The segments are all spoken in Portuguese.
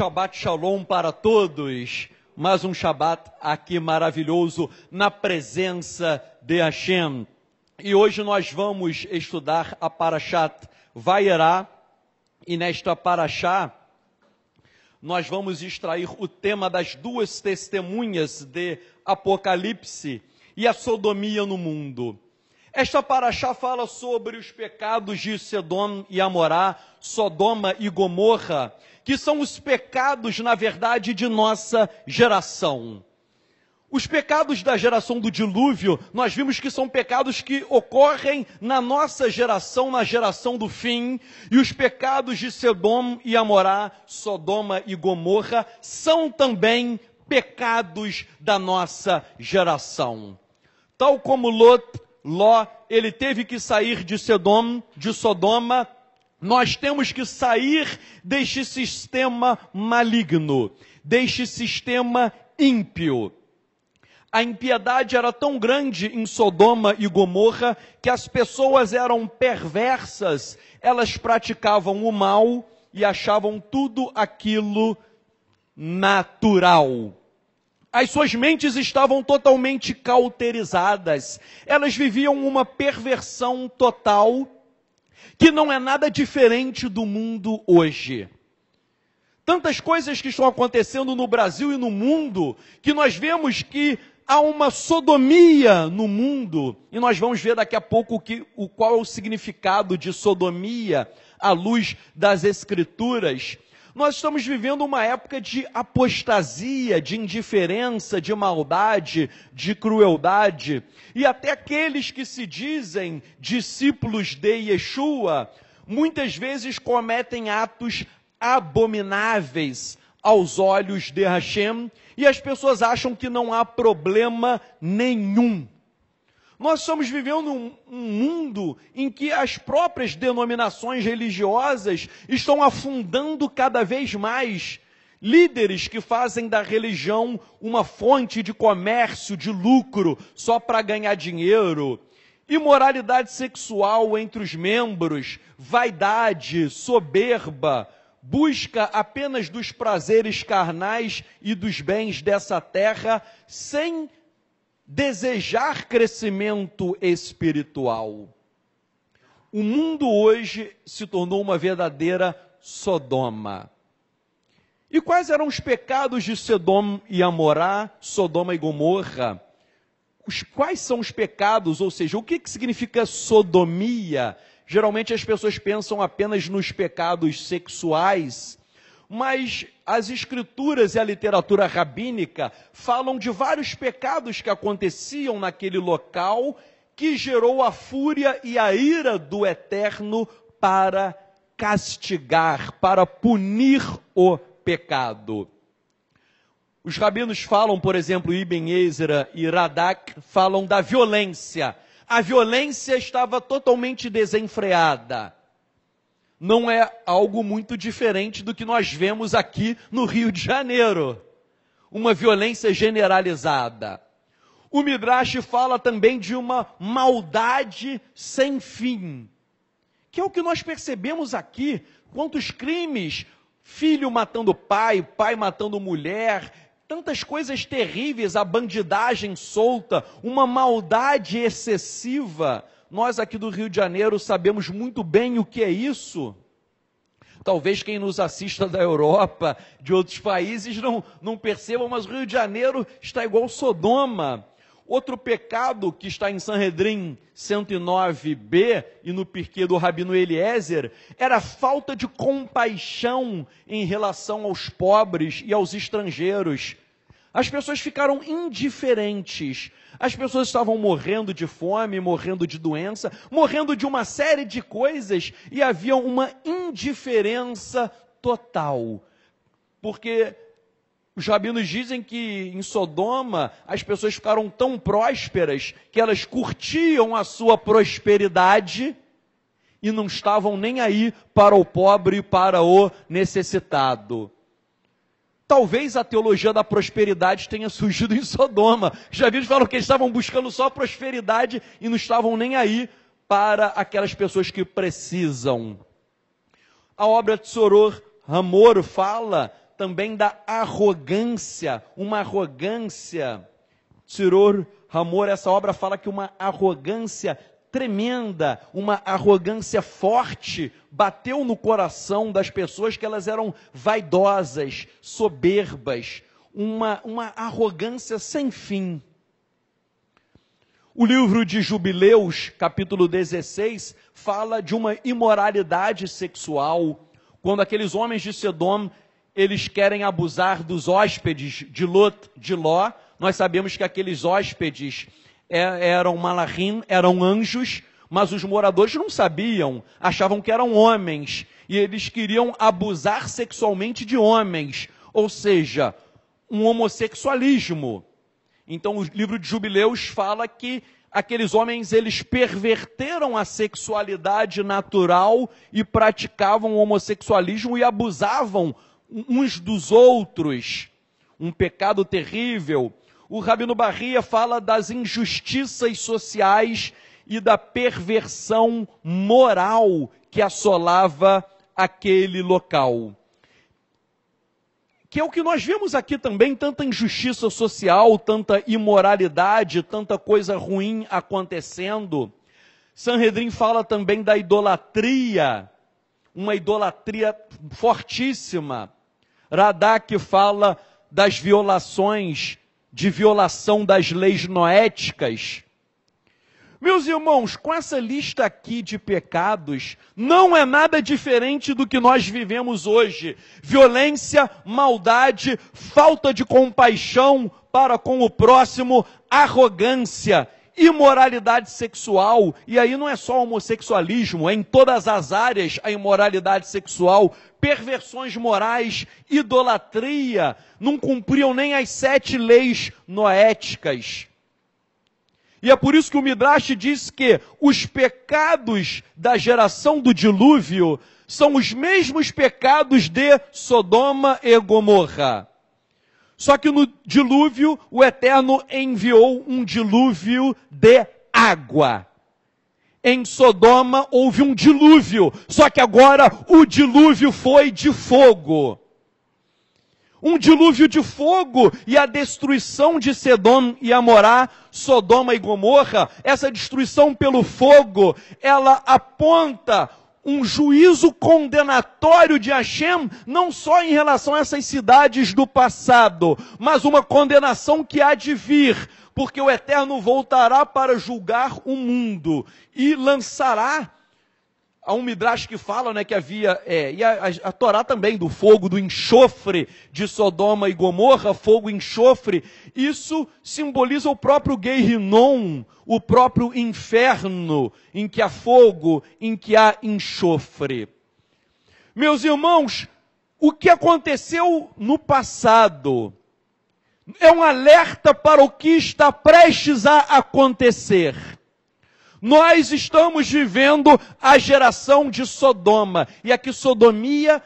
Shabbat Shalom para todos, mais um Shabbat aqui maravilhoso na presença de Hashem. E hoje nós vamos estudar a Parashat Vayera, e nesta Parashá nós vamos extrair o tema das duas testemunhas de Apocalipse e a sodomia no mundo. Esta Parashá fala sobre os pecados de Sedom e Amorá, Sodoma e Gomorra, que são os pecados, na verdade, de nossa geração. Os pecados da geração do dilúvio, nós vimos que são pecados que ocorrem na nossa geração, na geração do fim, e os pecados de Sedom e Amorá, Sodoma e Gomorra, são também pecados da nossa geração. Tal como Ló, ele teve que sair de Sodoma, nós temos que sair deste sistema maligno, deste sistema ímpio. A impiedade era tão grande em Sodoma e Gomorra que as pessoas eram perversas, elas praticavam o mal e achavam tudo aquilo natural. As suas mentes estavam totalmente cauterizadas, elas viviam uma perversão total, que não é nada diferente do mundo hoje. Tantas coisas que estão acontecendo no Brasil e no mundo, que nós vemos que há uma sodomia no mundo, e nós vamos ver daqui a pouco qual é o significado de sodomia à luz das Escrituras. Nós estamos vivendo uma época de apostasia, de indiferença, de maldade, de crueldade. E até aqueles que se dizem discípulos de Yeshua, muitas vezes cometem atos abomináveis aos olhos de Hashem, e as pessoas acham que não há problema nenhum. Nós estamos vivendo um mundo em que as próprias denominações religiosas estão afundando cada vez mais líderes que fazem da religião uma fonte de comércio, de lucro, só para ganhar dinheiro. Imoralidade sexual entre os membros, vaidade, soberba, busca apenas dos prazeres carnais e dos bens dessa terra, sem desejar crescimento espiritual. O mundo hoje se tornou uma verdadeira Sodoma. E quais eram os pecados de Sedom e Amorá, Sodoma e Gomorra? Quais são os pecados, ou seja, o que significa sodomia? Geralmente as pessoas pensam apenas nos pecados sexuais, mas as escrituras e a literatura rabínica falam de vários pecados que aconteciam naquele local, que gerou a fúria e a ira do Eterno para castigar, para punir o pecado. Os rabinos falam, por exemplo, Ibn Ezra e Radak, falam da violência. A violência estava totalmente desenfreada. Não é algo muito diferente do que nós vemos aqui no Rio de Janeiro. Uma violência generalizada. O Midrash fala também de uma maldade sem fim, que é o que nós percebemos aqui. Quantos crimes, filho matando pai, pai matando mulher, tantas coisas terríveis, a bandidagem solta, uma maldade excessiva. Nós aqui do Rio de Janeiro sabemos muito bem o que é isso. Talvez quem nos assista da Europa, de outros países, não percebam, mas o Rio de Janeiro está igual Sodoma. Outro pecado que está em Sanhedrin 109b e no Pirquê do Rabino Eliezer, era a falta de compaixão em relação aos pobres e aos estrangeiros. As pessoas ficaram indiferentes, as pessoas estavam morrendo de fome, morrendo de doença, morrendo de uma série de coisas, e havia uma indiferença total. Porque os rabinos dizem que em Sodoma as pessoas ficaram tão prósperas que elas curtiam a sua prosperidade e não estavam nem aí para o pobre e para o necessitado. Talvez a teologia da prosperidade tenha surgido em Sodoma. Os rabinos falam que eles estavam buscando só prosperidade e não estavam nem aí para aquelas pessoas que precisam. A obra de Soror Hamor fala também da arrogância, uma arrogância, Tziror Hamor, essa obra fala que uma arrogância tremenda, uma arrogância forte, bateu no coração das pessoas, que elas eram vaidosas, soberbas, uma arrogância sem fim. O livro de Jubileus, capítulo 16, fala de uma imoralidade sexual, quando aqueles homens de Sedom, eles querem abusar dos hóspedes de Ló. Nós sabemos que aqueles hóspedes eram malachim, eram anjos, mas os moradores não sabiam, achavam que eram homens, e eles queriam abusar sexualmente de homens, ou seja, um homossexualismo. Então o livro de Jubileus fala que aqueles homens, eles perverteram a sexualidade natural e praticavam o homossexualismo e abusavam uns dos outros. Um pecado terrível. O Rabino Barria fala das injustiças sociais e da perversão moral que assolava aquele local. Que é o que nós vemos aqui também, tanta injustiça social, tanta imoralidade, tanta coisa ruim acontecendo. Sanhedrin fala também da idolatria, uma idolatria fortíssima. Radak fala das violações, de violação das leis noéticas. Meus irmãos, com essa lista aqui de pecados, não é nada diferente do que nós vivemos hoje. Violência, maldade, falta de compaixão para com o próximo, arrogância, imoralidade sexual. E aí não é só homossexualismo, é em todas as áreas a imoralidade sexual, perversões morais, idolatria, não cumpriam nem as 7 leis noéticas. E é por isso que o Midrash diz que os pecados da geração do dilúvio são os mesmos pecados de Sodoma e Gomorra. Só que no dilúvio, o Eterno enviou um dilúvio de água. Em Sodoma houve um dilúvio, só que agora o dilúvio foi de fogo. Um dilúvio de fogo e a destruição de Sedom e Amorá, Sodoma e Gomorra, essa destruição pelo fogo, ela aponta um juízo condenatório de Hashem, não só em relação a essas cidades do passado, mas uma condenação que há de vir, porque o Eterno voltará para julgar o mundo e lançará. Há um Midrash que fala, né, que havia, e a Torá também, do fogo, do enxofre de Sodoma e Gomorra, fogo e enxofre, isso simboliza o próprio Gehinnom, o próprio inferno, em que há fogo, em que há enxofre. Meus irmãos, o que aconteceu no passado é um alerta para o que está prestes a acontecer. Nós estamos vivendo a geração de Sodoma, e aqui sodomia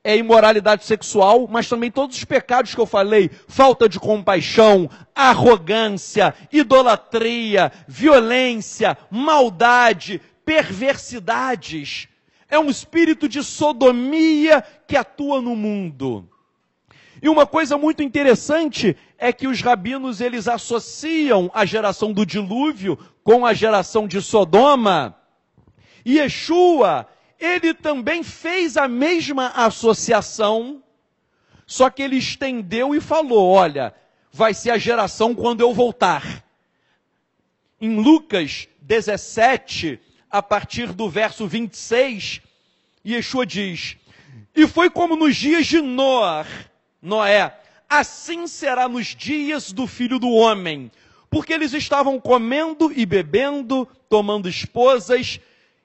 é imoralidade sexual, mas também todos os pecados que eu falei, falta de compaixão, arrogância, idolatria, violência, maldade, perversidades. É um espírito de sodomia que atua no mundo. E uma coisa muito interessante é que os rabinos, eles associam a geração do dilúvio com a geração de Sodoma. E Yeshua, ele também fez a mesma associação, só que ele estendeu e falou, olha, vai ser a geração quando eu voltar. Em Lucas 17, a partir do verso 26, Yeshua diz, e foi como nos dias de Noé, assim será nos dias do Filho do Homem, porque eles estavam comendo e bebendo, tomando esposas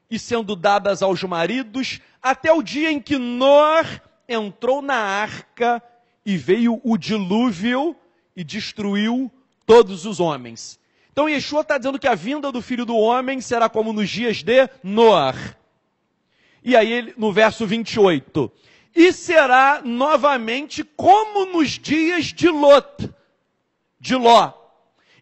e sendo dadas aos maridos, até o dia em que Noé entrou na arca e veio o dilúvio e destruiu todos os homens. Então Yeshua está dizendo que a vinda do Filho do Homem será como nos dias de Noé. E aí no verso 28... E será novamente como nos dias de Ló,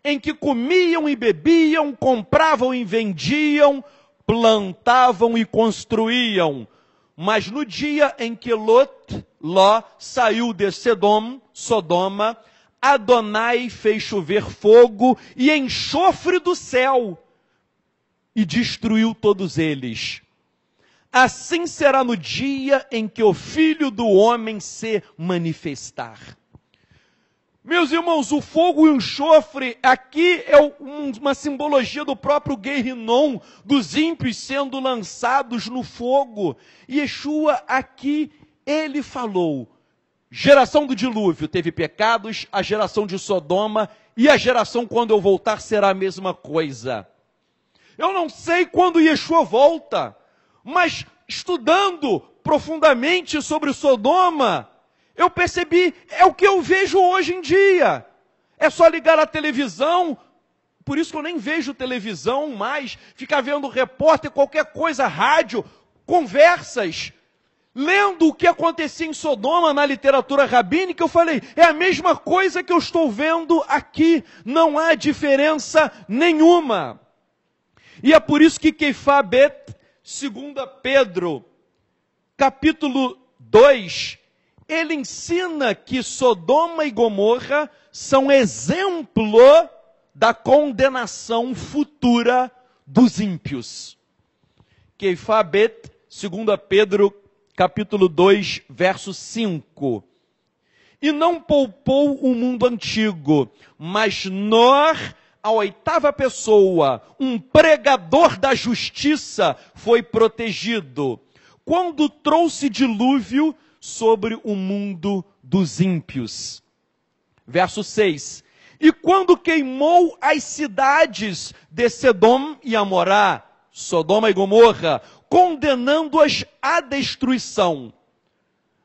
em que comiam e bebiam, compravam e vendiam, plantavam e construíam. Mas no dia em que Lot Ló saiu de Sodoma, Adonai fez chover fogo e enxofre do céu e destruiu todos eles. Assim será no dia em que o Filho do Homem se manifestar. Meus irmãos, o fogo e o enxofre aqui é uma simbologia do próprio Guerrinom, dos ímpios sendo lançados no fogo. E Yeshua aqui, ele falou, geração do dilúvio teve pecados, a geração de Sodoma e a geração quando eu voltar será a mesma coisa. Eu não sei quando Yeshua volta, mas estudando profundamente sobre Sodoma, eu percebi, é o que eu vejo hoje em dia. É só ligar a televisão, por isso que eu nem vejo televisão mais, ficar vendo repórter, qualquer coisa, rádio, conversas, lendo o que acontecia em Sodoma na literatura rabínica, eu falei, é a mesma coisa que eu estou vendo aqui, não há diferença nenhuma. E é por isso que Keifá Bet, 2 Pedro, capítulo 2, ele ensina que Sodoma e Gomorra são exemplo da condenação futura dos ímpios. Keifá Bet, 2 Pedro, capítulo 2, verso 5. E não poupou o mundo antigo, mas Noé, a oitava pessoa, um pregador da justiça, foi protegido, quando trouxe dilúvio sobre o mundo dos ímpios. Verso 6. E quando queimou as cidades de Sedom e Amorá, Sodoma e Gomorra, condenando-as à destruição,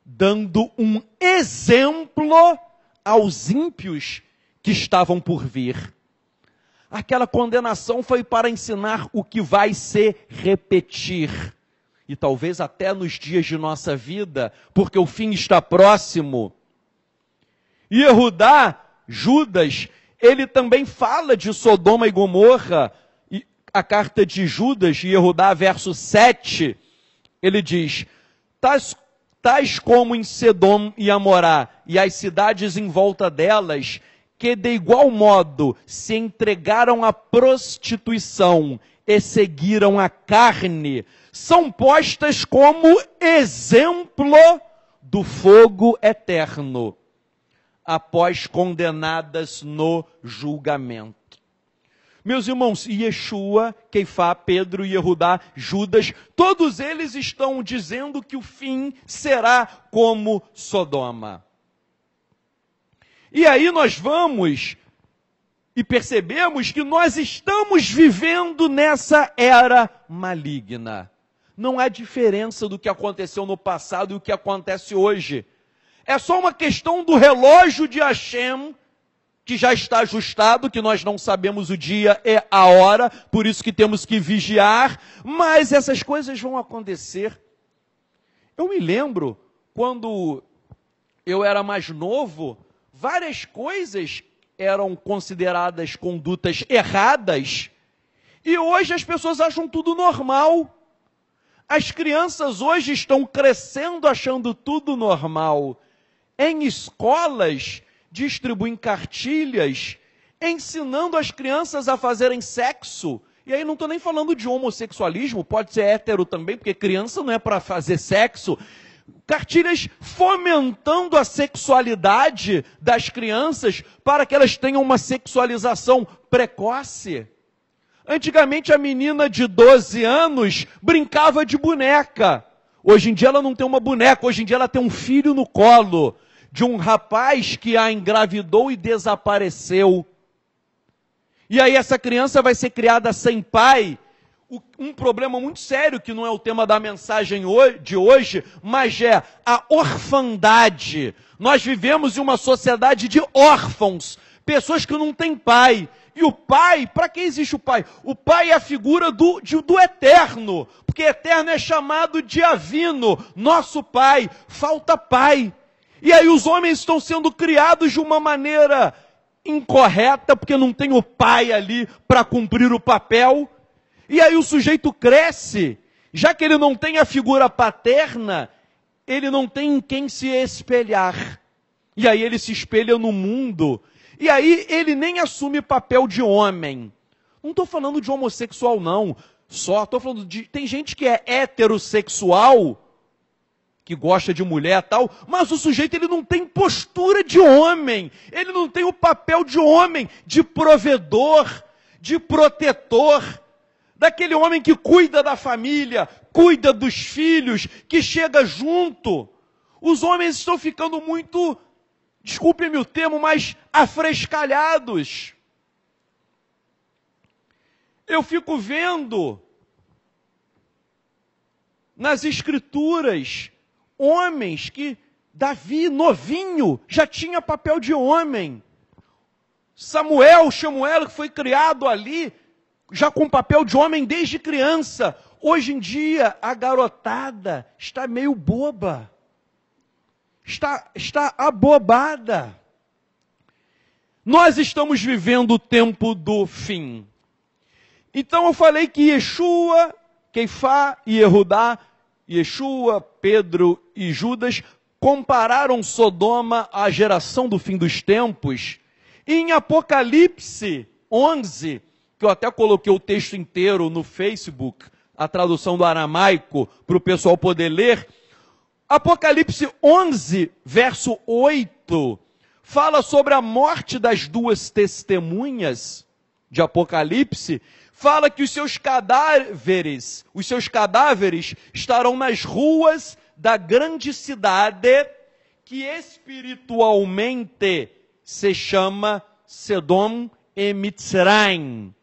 dando um exemplo aos ímpios que estavam por vir. Aquela condenação foi para ensinar o que vai se repetir. E talvez até nos dias de nossa vida, porque o fim está próximo. E Yehudá, Judas, ele também fala de Sodoma e Gomorra. E a carta de Judas, Yehudá, verso 7, ele diz, tais como em Sedom e Amorá, e as cidades em volta delas, que de igual modo se entregaram à prostituição e seguiram a carne, são postas como exemplo do fogo eterno, após condenadas no julgamento. Meus irmãos, Yeshua, Keifá, Pedro, Yehudá, Judas, todos eles estão dizendo que o fim será como Sodoma. E aí nós vamos e percebemos que nós estamos vivendo nessa era maligna. Não há diferença do que aconteceu no passado e o que acontece hoje. É só uma questão do relógio de Hashem, que já está ajustado, que nós não sabemos o dia e a hora, por isso que temos que vigiar, mas essas coisas vão acontecer. Eu me lembro, quando eu era mais novo, várias coisas eram consideradas condutas erradas, e hoje as pessoas acham tudo normal. As crianças hoje estão crescendo achando tudo normal. Em escolas, distribuem cartilhas, ensinando as crianças a fazerem sexo. E aí não estou nem falando de homossexualismo, pode ser hétero também, porque criança não é para fazer sexo. Cartilhas fomentando a sexualidade das crianças para que elas tenham uma sexualização precoce. Antigamente a menina de 12 anos brincava de boneca. Hoje em dia ela não tem uma boneca, hoje em dia ela tem um filho no colo de um rapaz que a engravidou e desapareceu. E aí essa criança vai ser criada sem pai. Um problema muito sério, que não é o tema da mensagem de hoje, mas é a orfandade. Nós vivemos em uma sociedade de órfãos, pessoas que não têm pai. E o pai, para que existe o pai? O pai é a figura do eterno, porque eterno é chamado de Avino, nosso pai, falta pai. E aí os homens estão sendo criados de uma maneira incorreta, porque não tem o pai ali para cumprir o papel. E aí o sujeito cresce, já que ele não tem a figura paterna, ele não tem em quem se espelhar. E aí ele se espelha no mundo. E aí ele nem assume papel de homem. Não estou falando de homossexual, não. Só estou falando de... Tem gente que é heterossexual, que gosta de mulher e tal, mas o sujeito ele não tem postura de homem. Ele não tem o papel de homem, de provedor, de protetor. Daquele homem que cuida da família, cuida dos filhos, que chega junto. Os homens estão ficando muito, desculpe-me o termo, mas afrescalhados. Eu fico vendo nas escrituras homens que Davi, novinho, já tinha papel de homem. Samuel, que foi criado ali, já com papel de homem desde criança. Hoje em dia, a garotada está meio boba. Está abobada. Nós estamos vivendo o tempo do fim. Então eu falei que Yeshua, Keifá e Yehudá, Yeshua, Pedro e Judas compararam Sodoma à geração do fim dos tempos. E em Apocalipse 11, que eu até coloquei o texto inteiro no Facebook, a tradução do aramaico, para o pessoal poder ler. Apocalipse 11, verso 8, fala sobre a morte das duas testemunhas de Apocalipse. Fala que os seus cadáveres estarão nas ruas da grande cidade, que espiritualmente se chama Sedom e Mitzrayim,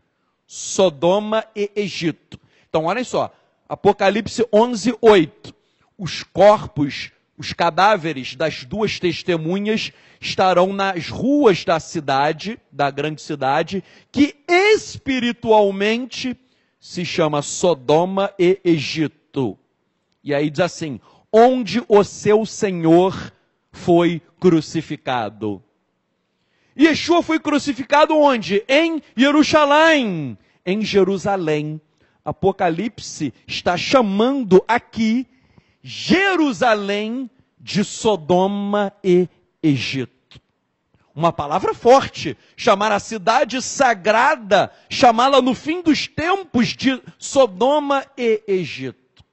Sodoma e Egito. Então, olhem só, Apocalipse 11, 8. Os corpos, os cadáveres das duas testemunhas estarão nas ruas da cidade, da grande cidade, que espiritualmente se chama Sodoma e Egito. E aí diz assim, onde o seu Senhor foi crucificado. Yeshua foi crucificado onde? Em Jerusalém. Em Jerusalém. Apocalipse está chamando aqui Jerusalém de Sodoma e Egito. Uma palavra forte, chamar a cidade sagrada, chamá-la no fim dos tempos de Sodoma e Egito.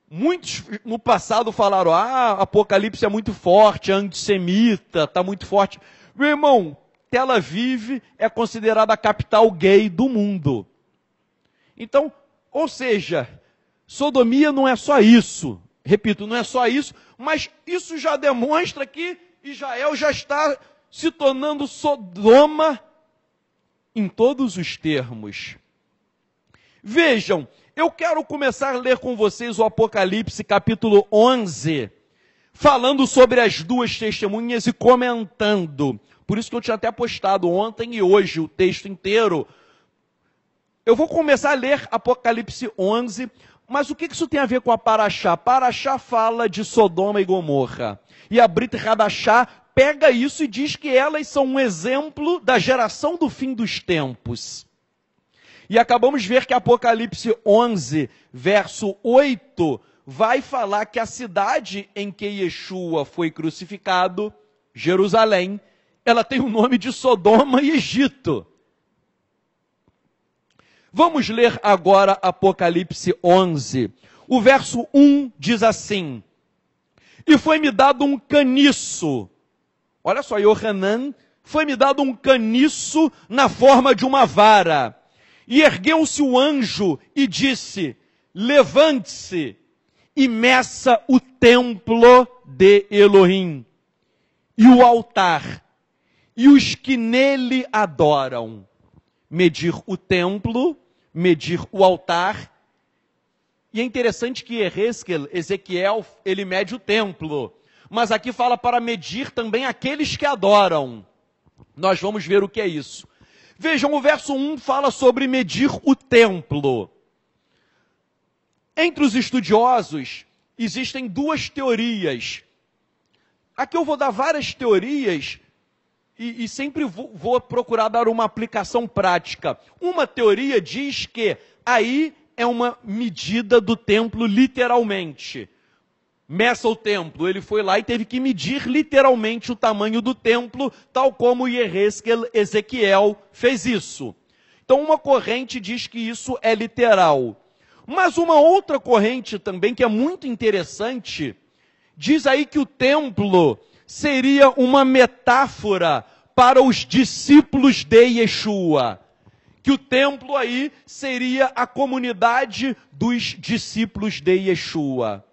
Muitos no passado falaram, Apocalipse é muito forte, é antissemita, está muito forte. Meu irmão, Tel Aviv é considerada a capital gay do mundo. Então, ou seja, sodomia não é só isso. Repito, não é só isso, mas isso já demonstra que Israel já está se tornando Sodoma em todos os termos. Vejam, eu quero começar a ler com vocês o Apocalipse capítulo 11, falando sobre as duas testemunhas e comentando. Por isso que eu tinha até postado ontem e hoje o texto inteiro. Eu vou começar a ler Apocalipse 11, mas o que isso tem a ver com a Paraxá? Paraxá fala de Sodoma e Gomorra. E a Brit Hadashá pega isso e diz que elas são um exemplo da geração do fim dos tempos. E acabamos de ver que Apocalipse 11, verso 8, vai falar que a cidade em que Yeshua foi crucificado, Jerusalém, ela tem o nome de Sodoma e Egito. Vamos ler agora Apocalipse 11. O verso 1 diz assim, e foi-me dado um caniço. Olha só, Yohanan, foi-me dado um caniço na forma de uma vara. E ergueu-se o anjo e disse, levante-se e meça o templo de Elohim, e o altar, e os que nele adoram. Medir o templo, medir o altar. E é interessante que Ezequiel, ele mede o templo. Mas aqui fala para medir também aqueles que adoram. Nós vamos ver o que é isso. Vejam, o verso 1 fala sobre medir o templo. Entre os estudiosos, existem duas teorias. Aqui eu vou dar várias teorias e sempre vou procurar dar uma aplicação prática. Uma teoria diz que aí é uma medida do templo literalmente. meça o templo. Ele foi lá e teve que medir literalmente o tamanho do templo, tal como Yehezkel, Ezequiel fez isso. Então uma corrente diz que isso é literal. Mas uma outra corrente também, que é muito interessante, diz aí que o templo seria uma metáfora para os discípulos de Yeshua. Que o templo aí seria a comunidade dos discípulos de Yeshua.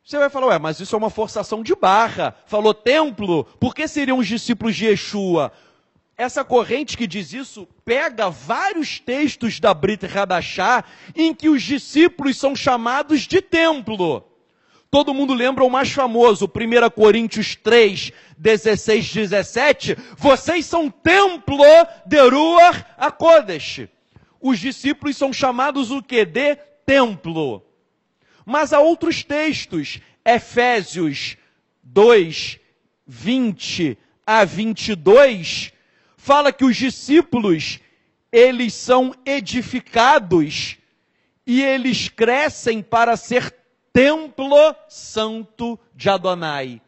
Você vai falar, mas isso é uma forçação de barra. Falou templo, por que seriam os discípulos de Yeshua? Essa corrente que diz isso pega vários textos da Brit Hadashah em que os discípulos são chamados de templo. Todo mundo lembra o mais famoso, 1 Coríntios 3, 16, 17. Vocês são templo de Ruach HaKodesh. Os discípulos são chamados o quê? De templo. Mas há outros textos, Efésios 2, 20 a 22, fala que os discípulos, eles são edificados e eles crescem para ser templo santo de Adonai.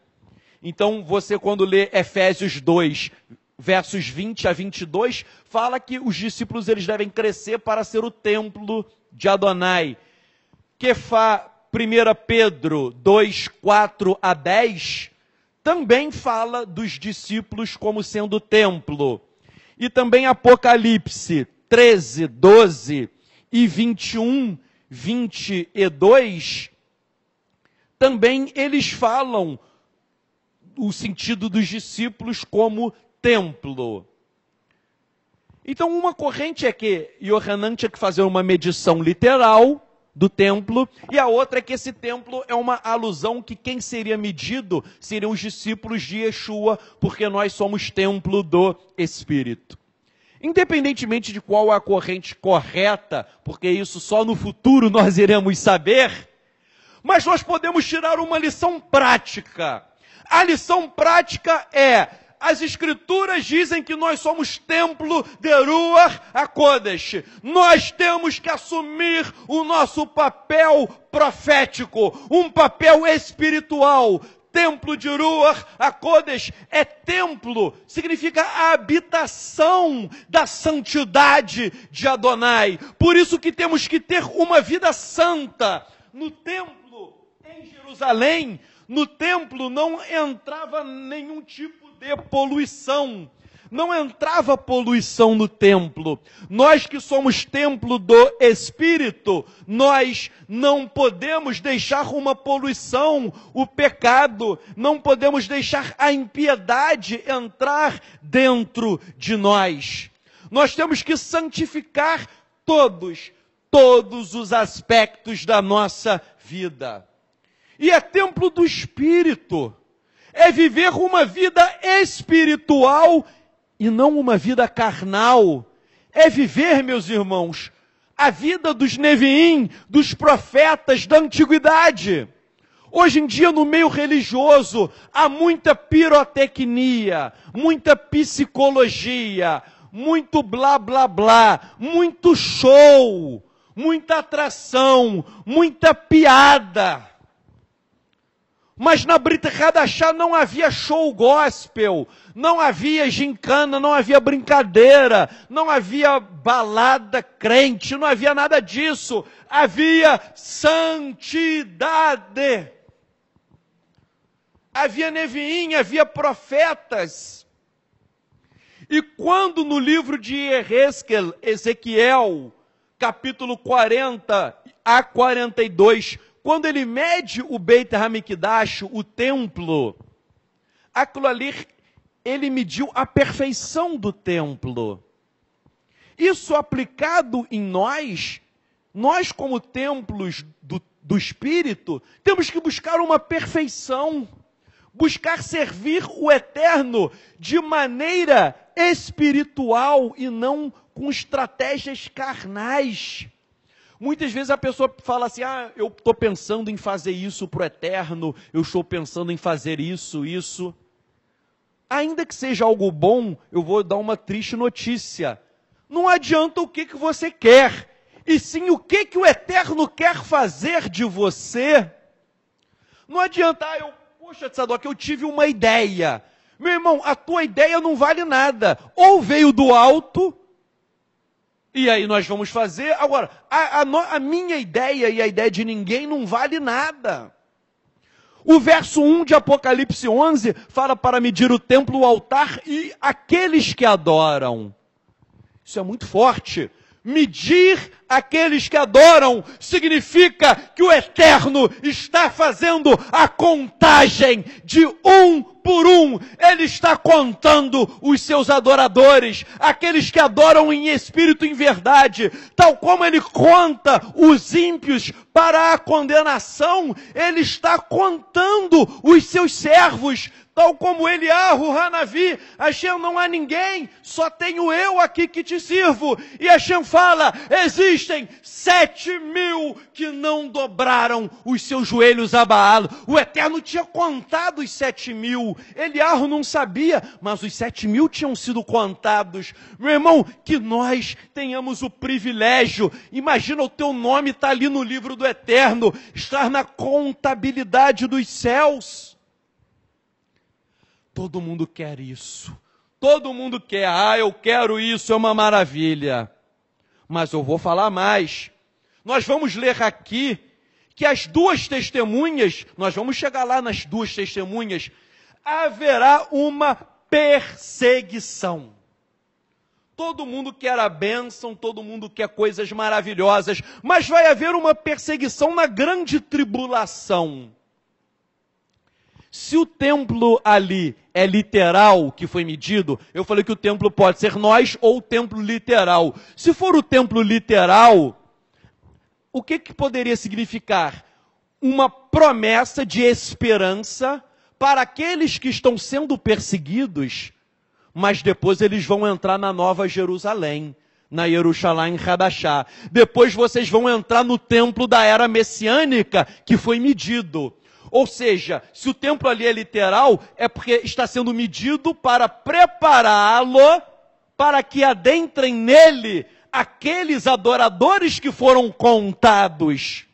Então, você quando lê Efésios 2, versos 20 a 22, fala que os discípulos eles devem crescer para ser o templo de Adonai. 1 Pedro 2, 4 a 10, também fala dos discípulos como sendo templo. E também Apocalipse 13, 12 e 21, 22, também eles falam o sentido dos discípulos como templo. Então uma corrente é que Yohanan tinha que fazer uma medição literal do templo, e a outra é que esse templo é uma alusão que quem seria medido seriam os discípulos de Yeshua, porque nós somos templo do Espírito. Independentemente de qual é a corrente correta, porque isso só no futuro nós iremos saber, mas nós podemos tirar uma lição prática. A lição prática é: as Escrituras dizem que nós somos templo de Ruach HaKodesh. Nós temos que assumir o nosso papel profético, um papel espiritual. Templo de Ruach HaKodesh é templo, significa a habitação da santidade de Adonai. Por isso que temos que ter uma vida santa. No templo, em Jerusalém, no templo não entrava nenhum tipo de poluição. Não entrava poluição no templo. Nós que somos templo do Espírito, nós não podemos deixar uma poluição, o pecado, não podemos deixar a impiedade entrar dentro de nós. Nós temos que santificar todos os aspectos da nossa vida. E é templo do Espírito. É viver uma vida espiritual e não uma vida carnal. É viver, meus irmãos, a vida dos Neviim, dos profetas da antiguidade. Hoje em dia, no meio religioso, há muita pirotecnia, muita psicologia, muito blá blá blá, muito show, muita atração, muita piada. Mas na Brit Hadashah não havia show gospel, não havia gincana, não havia brincadeira, não havia balada crente, não havia nada disso. Havia santidade. Havia Neviim, havia profetas. E quando no livro de Yehezkel, Ezequiel, capítulo 40 a 42, quando ele mede o Beit HaMikdash, o templo, aquilo ali, ele mediu a perfeição do templo. Isso aplicado em nós como templos do Espírito, temos que buscar uma perfeição, buscar servir o Eterno de maneira espiritual e não com estratégias carnais. Muitas vezes a pessoa fala assim, eu estou pensando em fazer isso para o Eterno, eu estou pensando em fazer isso. Ainda que seja algo bom, eu vou dar uma triste notícia. Não adianta o que você quer, e sim o que o Eterno quer fazer de você. Não adianta, poxa, Tzadok, eu tive uma ideia. Meu irmão, a tua ideia não vale nada. Ou veio do alto, e aí nós vamos fazer. Agora, a minha ideia e a ideia de ninguém não vale nada. O verso 1 de Apocalipse 11 fala para medir o templo, o altar e aqueles que adoram. Isso é muito forte. Medir aqueles que adoram significa que o Eterno está fazendo a contagem de um por um. Ele está contando os seus adoradores, aqueles que adoram em espírito e em verdade. Tal como ele conta os ímpios para a condenação, ele está contando os seus servos. Tal como Eliahu, Hanavi, Hashem, não há ninguém, só tenho eu aqui que te sirvo. E Hashem fala, existem 7.000 que não dobraram os seus joelhos a Baal. O Eterno tinha contado os 7.000. Eliahu não sabia, mas os 7.000 tinham sido contados. Meu irmão, que nós tenhamos o privilégio, imagina o teu nome estar ali no livro do Eterno, estar na contabilidade dos céus. Todo mundo quer isso. Todo mundo quer. Eu quero isso, é uma maravilha. Mas eu vou falar mais. Nós vamos ler aqui que as duas testemunhas, nós vamos chegar lá nas duas testemunhas, haverá uma perseguição. Todo mundo quer a bênção, todo mundo quer coisas maravilhosas, mas vai haver uma perseguição na grande tribulação. Se o templo ali é literal, que foi medido, eu falei que o templo pode ser nós ou o templo literal. Se for o templo literal, o que poderia significar? Uma promessa de esperança para aqueles que estão sendo perseguidos, mas depois eles vão entrar na Nova Jerusalém, na Jerusalém Hadashá. Depois vocês vão entrar no templo da era messiânica, que foi medido. Ou seja, se o templo ali é literal, é porque está sendo medido para prepará-lo para que adentrem nele aqueles adoradores que foram contados.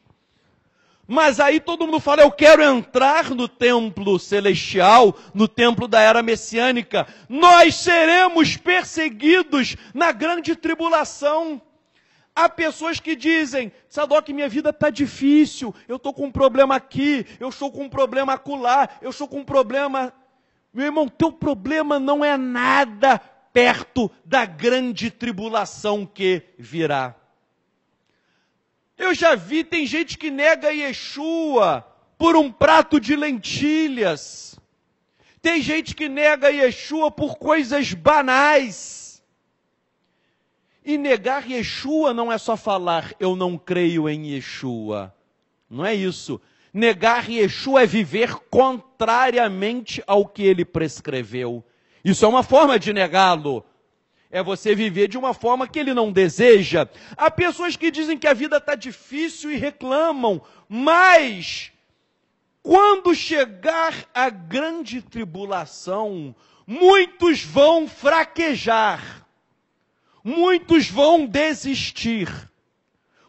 Mas aí todo mundo fala, eu quero entrar no templo celestial, no templo da era messiânica. Nós seremos perseguidos na grande tribulação. Há pessoas que dizem, Tzadok, minha vida está difícil, eu estou com um problema aqui, eu estou com um problema acolá, eu estou com um problema... Meu irmão, teu problema não é nada perto da grande tribulação que virá. Eu já vi, tem gente que nega Yeshua por um prato de lentilhas. Tem gente que nega Yeshua por coisas banais. E negar Yeshua não é só falar, eu não creio em Yeshua. Não é isso. Negar Yeshua é viver contrariamente ao que ele prescreveu. Isso é uma forma de negá-lo. É você viver de uma forma que ele não deseja. Há pessoas que dizem que a vida está difícil e reclamam, mas quando chegar a grande tribulação, muitos vão fraquejar. Muitos vão desistir,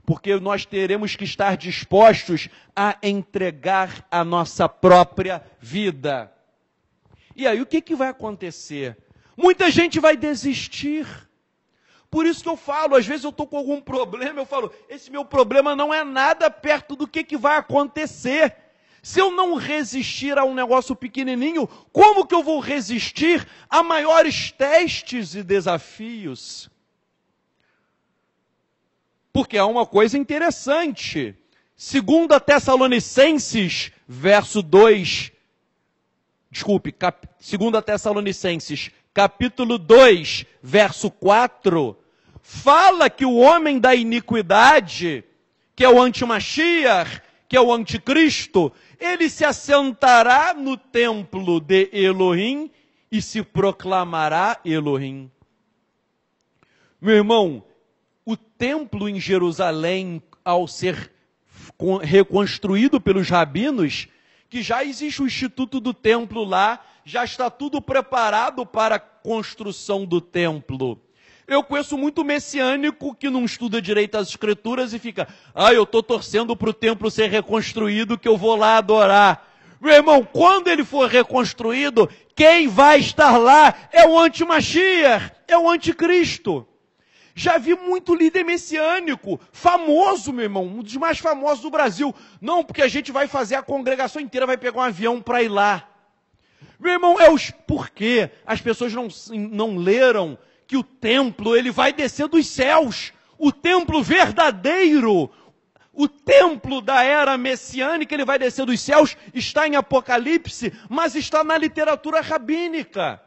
porque nós teremos que estar dispostos a entregar a nossa própria vida. E aí o que vai acontecer? Muita gente vai desistir. Por isso que eu falo, às vezes eu estou com algum problema, eu falo, esse meu problema não é nada perto do que vai acontecer. Se eu não resistir a um negócio pequenininho, como que eu vou resistir a maiores testes e desafios? Porque há uma coisa interessante. 2 Tessalonicenses, verso 2. 2 Tessalonicenses, capítulo 2, verso 4. Fala que o homem da iniquidade, que é o anti-Mashiach, que é o anticristo, ele se assentará no templo de Elohim e se proclamará Elohim. Meu irmão, o templo em Jerusalém, ao ser reconstruído pelos rabinos, que já existe o instituto do templo lá, já está tudo preparado para a construção do templo. Eu conheço muito messiânico que não estuda direito as escrituras e fica, eu estou torcendo para o templo ser reconstruído que eu vou lá adorar. Meu irmão, quando ele for reconstruído, quem vai estar lá é o anti-Mashiach, é o anticristo. Já vi muito líder messiânico, famoso, meu irmão, um dos mais famosos do Brasil. Não, porque a gente vai fazer, a congregação inteira vai pegar um avião para ir lá. Meu irmão, por quê? As pessoas não leram que o templo, ele vai descer dos céus. O templo verdadeiro, o templo da era messiânica, ele vai descer dos céus, está em Apocalipse, mas está na literatura rabínica.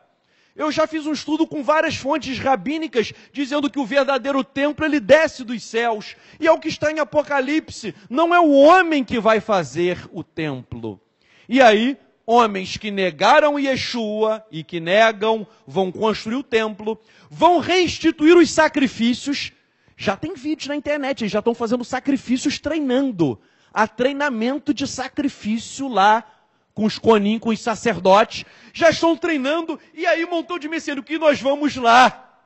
Eu já fiz um estudo com várias fontes rabínicas, dizendo que o verdadeiro templo, ele desce dos céus. E é o que está em Apocalipse, não é o homem que vai fazer o templo. E aí, homens que negaram Yeshua e que negam, vão construir o templo, vão restituir os sacrifícios. Já tem vídeos na internet, eles já estão fazendo sacrifícios treinando. Há treinamento de sacrifício lá, com os conim, com os sacerdotes. Já estão treinando, e aí um montão de messiânico, que nós vamos lá.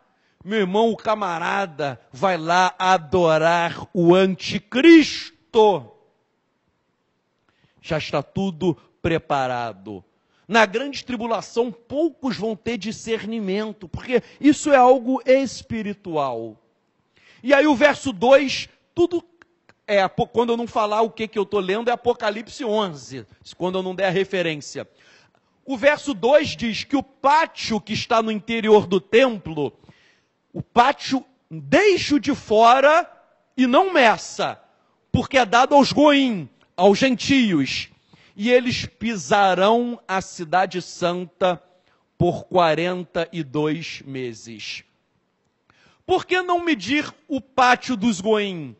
Meu irmão, o camarada vai lá adorar o anticristo. Já está tudo preparado. Na grande tribulação, poucos vão ter discernimento, porque isso é algo espiritual. E aí o verso 2, tudo quando eu não falar o que eu estou lendo, é Apocalipse 11, quando eu não der a referência. O verso 2 diz que o pátio que está no interior do templo, o pátio deixo de fora e não meça, porque é dado aos goim, aos gentios, e eles pisarão a cidade santa por 42 meses. Por que não medir o pátio dos goim?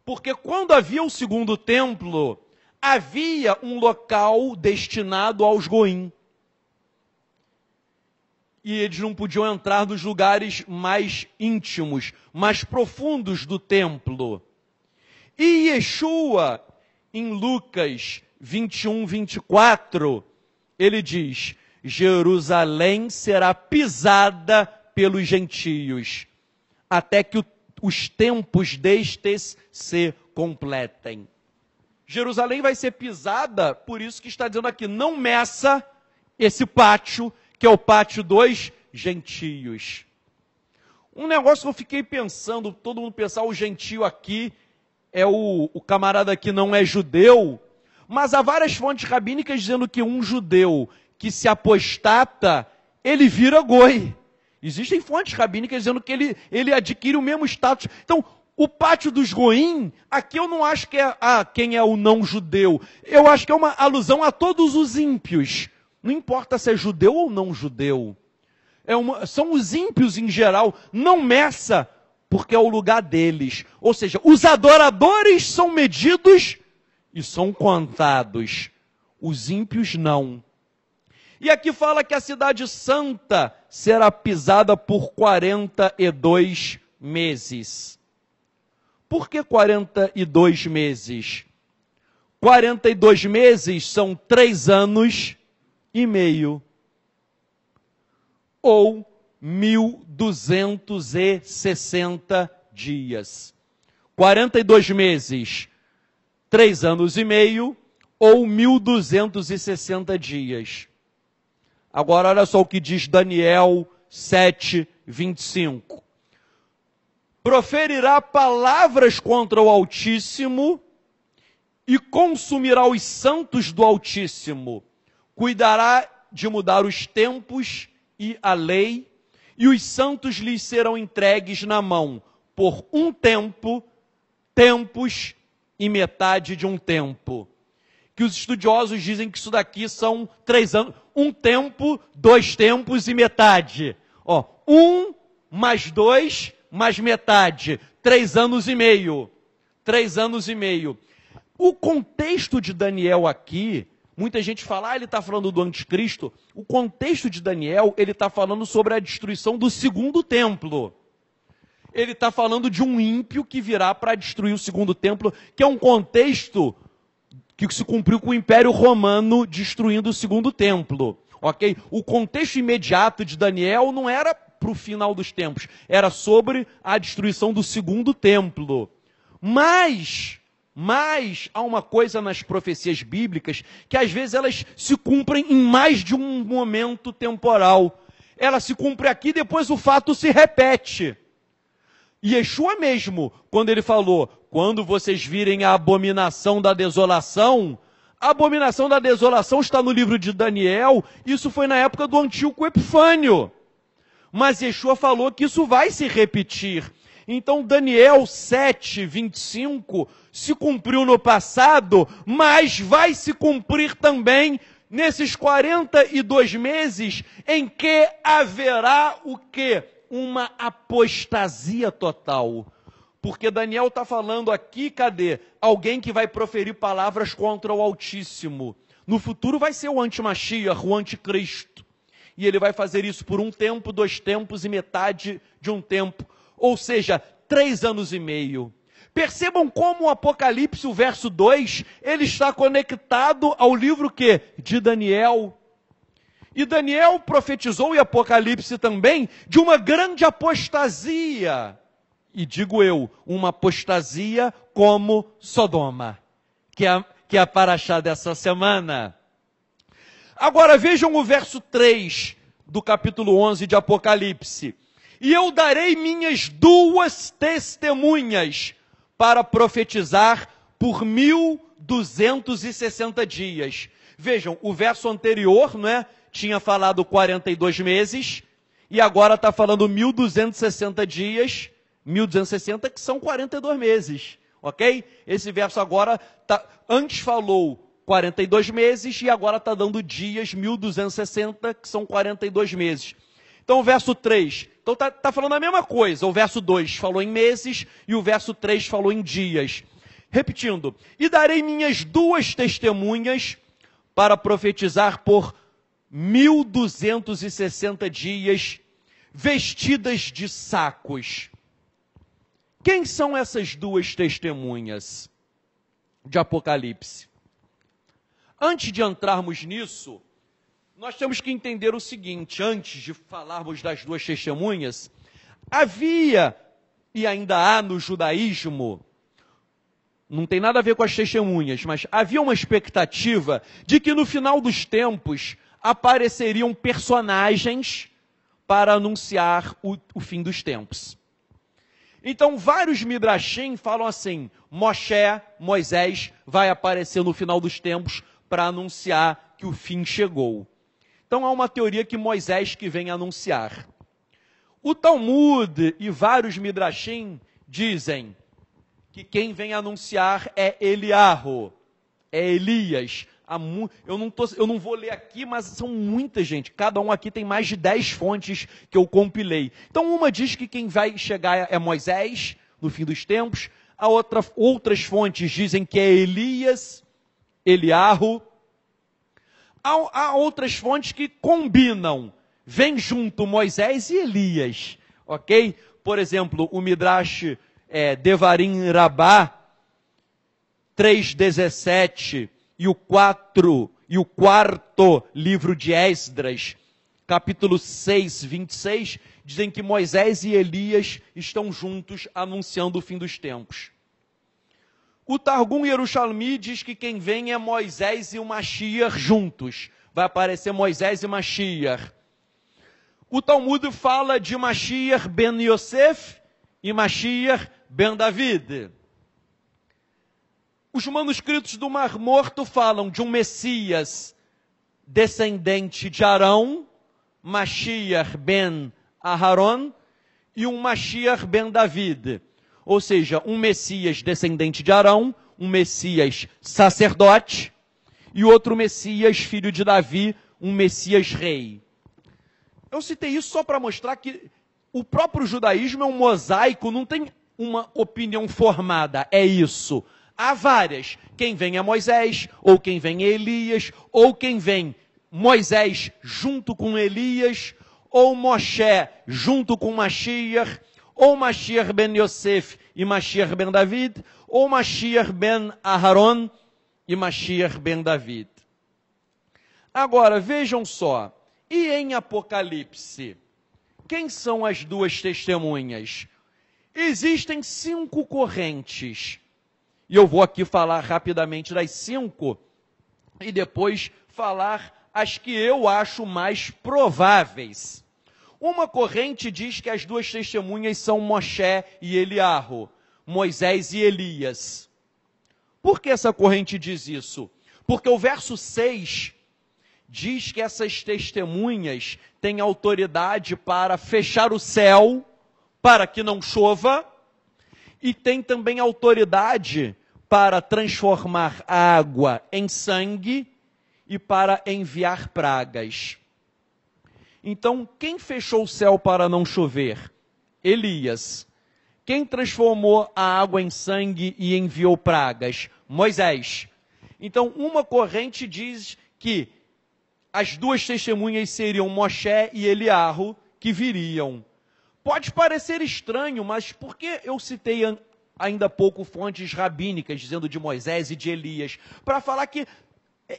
Porque quando havia o segundo templo, havia um local destinado aos goim. E eles não podiam entrar nos lugares mais íntimos, mais profundos do templo. E Yeshua, em Lucas 21, 24, ele diz: Jerusalém será pisada pelos gentios, até que os tempos destes se completem. Jerusalém vai ser pisada, por isso que está dizendo aqui, não meça esse pátio, que é o pátio dos gentios. Um negócio que eu fiquei pensando, todo mundo pensar, o gentio aqui é o camarada que não é judeu, mas há várias fontes rabínicas dizendo que um judeu que se apostata, ele vira goi. Existem fontes rabínicas dizendo que ele adquire o mesmo status. Então, o pátio dos goim, aqui eu não acho que é quem é o não judeu. Eu acho que é uma alusão a todos os ímpios. Não importa se é judeu ou não judeu. São os ímpios em geral. Não meça, porque é o lugar deles. Ou seja, os adoradores são medidos e são contados. Os ímpios não. E aqui fala que a cidade santa será pisada por 42 meses. Por que 42 meses? 42 meses são 3 anos e meio. Ou 1.260 dias. 42 meses, 3 anos e meio, ou 1.260 dias. Agora, olha só o que diz Daniel 7, 25. Proferirá palavras contra o Altíssimo e consumirá os santos do Altíssimo. Cuidará de mudar os tempos e a lei, e os santos lhes serão entregues na mão por um tempo, tempos e metade de um tempo. Que os estudiosos dizem que isso daqui são 3 anos, um tempo, 2 tempos e metade. 1 mais 2 mais metade, 3 anos e meio. 3 anos e meio. O contexto de Daniel aqui, muita gente fala, ele está falando do anticristo. O contexto de Daniel, ele está falando sobre a destruição do segundo templo. Ele está falando de um ímpio que virá para destruir o segundo templo, que é um contexto que se cumpriu com o Império Romano destruindo o segundo templo. Ok? O contexto imediato de Daniel não era para o final dos tempos, era sobre a destruição do segundo templo. Mas Mas há uma coisa nas profecias bíblicas que às vezes elas se cumprem em mais de um momento temporal. Ela se cumpre aqui, depois o fato se repete. E Yeshua mesmo, quando ele falou, quando vocês virem a abominação da desolação está no livro de Daniel, isso foi na época do Antíoco Epifânio. Mas Yeshua falou que isso vai se repetir. Então Daniel 7, 25 se cumpriu no passado, mas vai se cumprir também nesses 42 meses em que haverá o quê? Uma apostasia total. Porque Daniel está falando aqui, cadê? Alguém que vai proferir palavras contra o Altíssimo. No futuro vai ser o anti-Mashiach, o anticristo. E ele vai fazer isso por 1 tempo, 2 tempos e metade de 1 tempo. Ou seja, 3 anos e meio. Percebam como o Apocalipse, o verso 2, ele está conectado ao livro que? De Daniel. E Daniel profetizou, e Apocalipse também, de uma grande apostasia. E digo eu, uma apostasia como Sodoma, que é a paraxá dessa semana. Agora vejam o verso 3 do capítulo 11 de Apocalipse. E eu darei minhas 2 testemunhas para profetizar por 1260 dias. Vejam, o verso anterior, não é? Tinha falado 42 meses, e agora está falando 1260 dias, 1260 que são 42 meses, ok? Esse verso agora, antes falou 42 meses, e agora está dando dias, 1260, que são 42 meses. Então o verso 3, então está falando a mesma coisa, o verso 2 falou em meses, e o verso 3 falou em dias. Repetindo, e darei minhas 2 testemunhas para profetizar por 1260 dias, vestidas de sacos. Quem são essas 2 testemunhas de Apocalipse? Antes de entrarmos nisso, nós temos que entender o seguinte, antes de falarmos das 2 testemunhas, havia, e ainda há no judaísmo, não tem nada a ver com as testemunhas, mas havia uma expectativa de que no final dos tempos apareceriam personagens para anunciar o fim dos tempos. Então, vários midrashim falam assim, Moisés vai aparecer no final dos tempos para anunciar que o fim chegou. Então, há uma teoria que Moisés que vem anunciar. O Talmud e vários midrashim dizem que quem vem anunciar é Eliarro, é Elias. Eu não vou ler aqui, mas são muita gente. Cada um aqui tem mais de 10 fontes que eu compilei. Então, uma diz que quem vai chegar é Moisés, no fim dos tempos. Outras fontes dizem que é Elias, Eliarro. Há outras fontes que combinam. Vem junto Moisés e Elias. Ok? Por exemplo, o Midrash Devarim Rabá 3:17 e o quarto livro de Esdras, capítulo 6, 26, dizem que Moisés e Elias estão juntos anunciando o fim dos tempos. O Targum Yerushalmi diz que quem vem é Moisés e o Mashiach juntos. Vai aparecer Moisés e Mashiach. O Talmud fala de Mashiach ben Yosef e Mashiach ben David. Os manuscritos do Mar Morto falam de um Messias descendente de Arão, Mashiach ben Aharon, e um Mashiach ben David. Ou seja, um Messias descendente de Arão, um Messias sacerdote, e outro Messias filho de Davi, um Messias rei. Eu citei isso só para mostrar que o próprio judaísmo é um mosaico, não tem uma opinião formada, é isso. Há várias. Quem vem é Moisés, ou quem vem é Elias, ou quem vem Moisés junto com Elias, ou Moshe junto com Mashiach, ou Mashiach ben Yosef e Mashiach ben David, ou Mashiach ben Aharon e Mashiach ben David. Agora, vejam só, e em Apocalipse, quem são as 2 testemunhas? Existem 5 correntes. E eu vou aqui falar rapidamente das 5 e depois falar as que eu acho mais prováveis. Uma corrente diz que as 2 testemunhas são Moshe e Eliarro, Moisés e Elias. Por que essa corrente diz isso? Porque o verso 6 diz que essas testemunhas têm autoridade para fechar o céu, para que não chova, e tem também autoridade para transformar a água em sangue e para enviar pragas. Então, quem fechou o céu para não chover? Elias. Quem transformou a água em sangue e enviou pragas? Moisés. Então, uma corrente diz que as 2 testemunhas seriam Moshe e Eliarro, que viriam. Pode parecer estranho, mas por que eu citei ainda há pouco fontes rabínicas, dizendo de Moisés e de Elias? Para falar que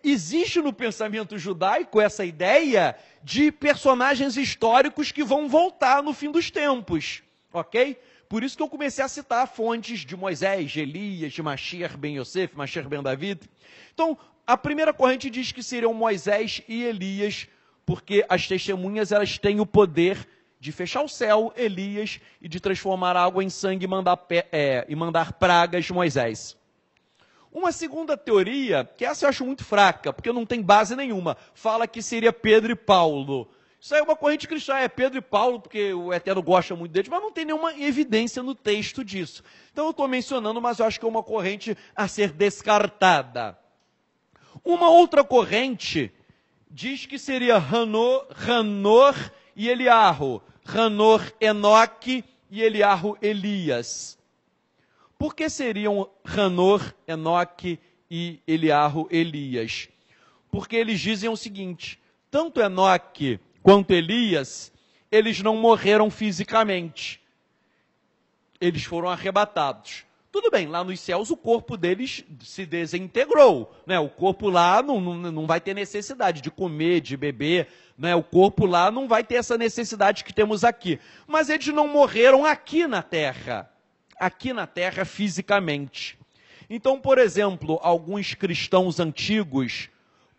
existe no pensamento judaico essa ideia de personagens históricos que vão voltar no fim dos tempos, ok? Por isso que eu comecei a citar fontes de Moisés, de Elias, de Mashiach ben Yosef, Mashiach ben David. Então, a primeira corrente diz que seriam Moisés e Elias, porque as testemunhas elas têm o poder de fechar o céu, Elias, e de transformar a água em sangue e mandar pragas, Moisés. Uma segunda teoria, que essa eu acho muito fraca, porque não tem base nenhuma, fala que seria Pedro e Paulo. Isso aí é uma corrente cristã, é Pedro e Paulo, porque o Eterno gosta muito deles, mas não tem nenhuma evidência no texto disso. Então eu estou mencionando, mas eu acho que é uma corrente a ser descartada. Uma outra corrente diz que seria Hanor e Eliarro. Hanor, Enoque e Eliarro, Elias. Por que seriam Hanor, Enoque e Eliarro, Elias? Porque eles dizem o seguinte, tanto Enoque quanto Elias, eles não morreram fisicamente. Eles foram arrebatados. Tudo bem, lá nos céus o corpo deles se desintegrou, né? O corpo lá não vai ter necessidade de comer, de beber, né? O corpo lá não vai ter essa necessidade que temos aqui. Mas eles não morreram aqui na terra fisicamente. Então, por exemplo, alguns cristãos antigos,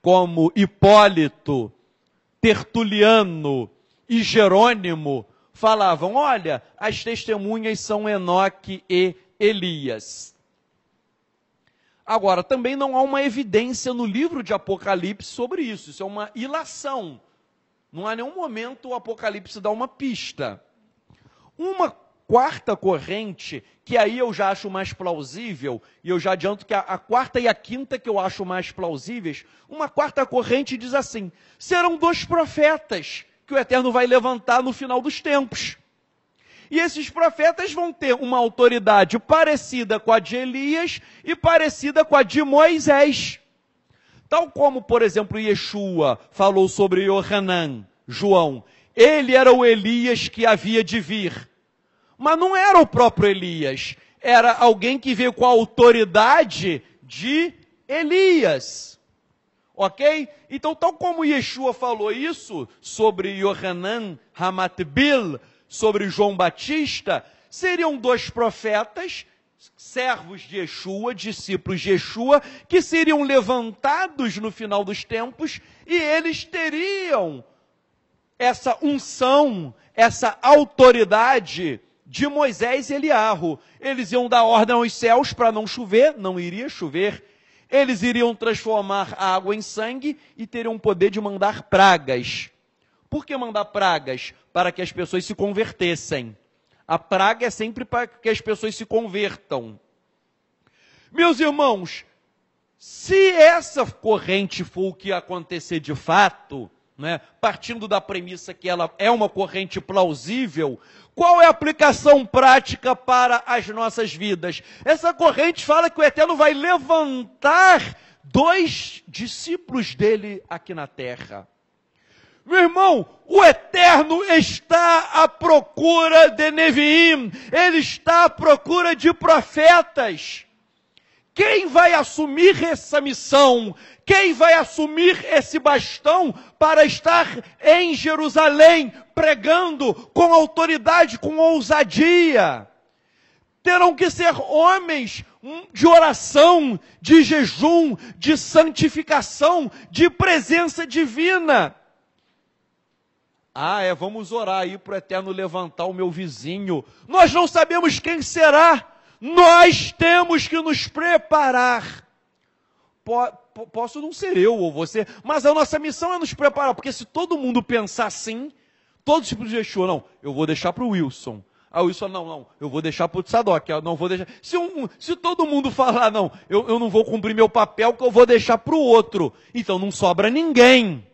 como Hipólito, Tertuliano e Jerônimo, falavam, olha, as testemunhas são Enoque e Elias. Agora, também não há uma evidência no livro de Apocalipse sobre isso. Isso é uma ilação. Não há nenhum momento o Apocalipse dá uma pista. Uma quarta corrente, que aí eu já acho mais plausível, e eu já adianto que a quarta e a quinta que eu acho mais plausíveis, uma quarta corrente diz assim, serão 2 profetas que o Eterno vai levantar no final dos tempos. E esses profetas vão ter uma autoridade parecida com a de Elias e parecida com a de Moisés. Tal como, por exemplo, Yeshua falou sobre Yohanan, João. Ele era o Elias que havia de vir. Mas não era o próprio Elias. Era alguém que veio com a autoridade de Elias. Ok? Então, tal como Yeshua falou isso sobre Yohanan Hamatbil, sobre João Batista, seriam 2 profetas, servos de Yeshua, discípulos de Yeshua, que seriam levantados no final dos tempos e eles teriam essa unção, essa autoridade de Moisés e Eliarro. Eles iam dar ordem aos céus para não chover, não iria chover. Eles iriam transformar a água em sangue e teriam o poder de mandar pragas. Por que mandar pragas? Para que as pessoas se convertessem. A praga é sempre para que as pessoas se convertam. Meus irmãos, se essa corrente for o que acontecer de fato, né, partindo da premissa que ela é uma corrente plausível, qual é a aplicação prática para as nossas vidas? Essa corrente fala que o Eterno vai levantar 2 discípulos dele aqui na terra. Meu irmão, o Eterno está à procura de Neviim, Ele está à procura de profetas. Quem vai assumir essa missão? Quem vai assumir esse bastão para estar em Jerusalém, pregando com autoridade, com ousadia? terão que ser homens de oração, de jejum, de santificação, de presença divina. Vamos orar aí para o Eterno levantar o meu vizinho. Nós não sabemos quem será. Nós temos que nos preparar. Posso não ser eu ou você, mas a nossa missão é nos preparar, porque se todo mundo pensar assim, todos tipo de Yeshua, não, eu vou deixar para o Wilson. O Wilson, não, eu vou deixar para o Tzadok, eu não vou deixar. Se todo mundo falar, não, eu não vou cumprir meu papel, que eu vou deixar para o outro, então não sobra ninguém.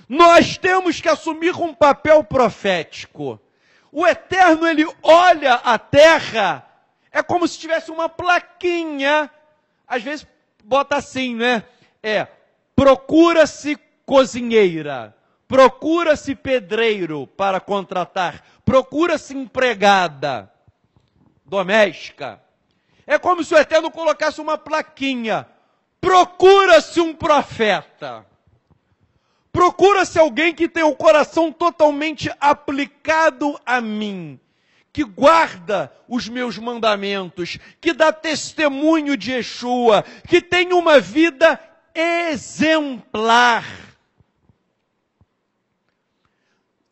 Nós temos que assumir um papel profético. O Eterno, ele olha a terra, é como se tivesse uma plaquinha, às vezes bota assim, né? Procura-se cozinheira, procura-se pedreiro para contratar, procura-se empregada doméstica. É como se o Eterno colocasse uma plaquinha, procura-se um profeta. Procura-se alguém que tenha o coração totalmente aplicado a mim, que guarda os meus mandamentos, que dá testemunho de Yeshua, que tem uma vida exemplar.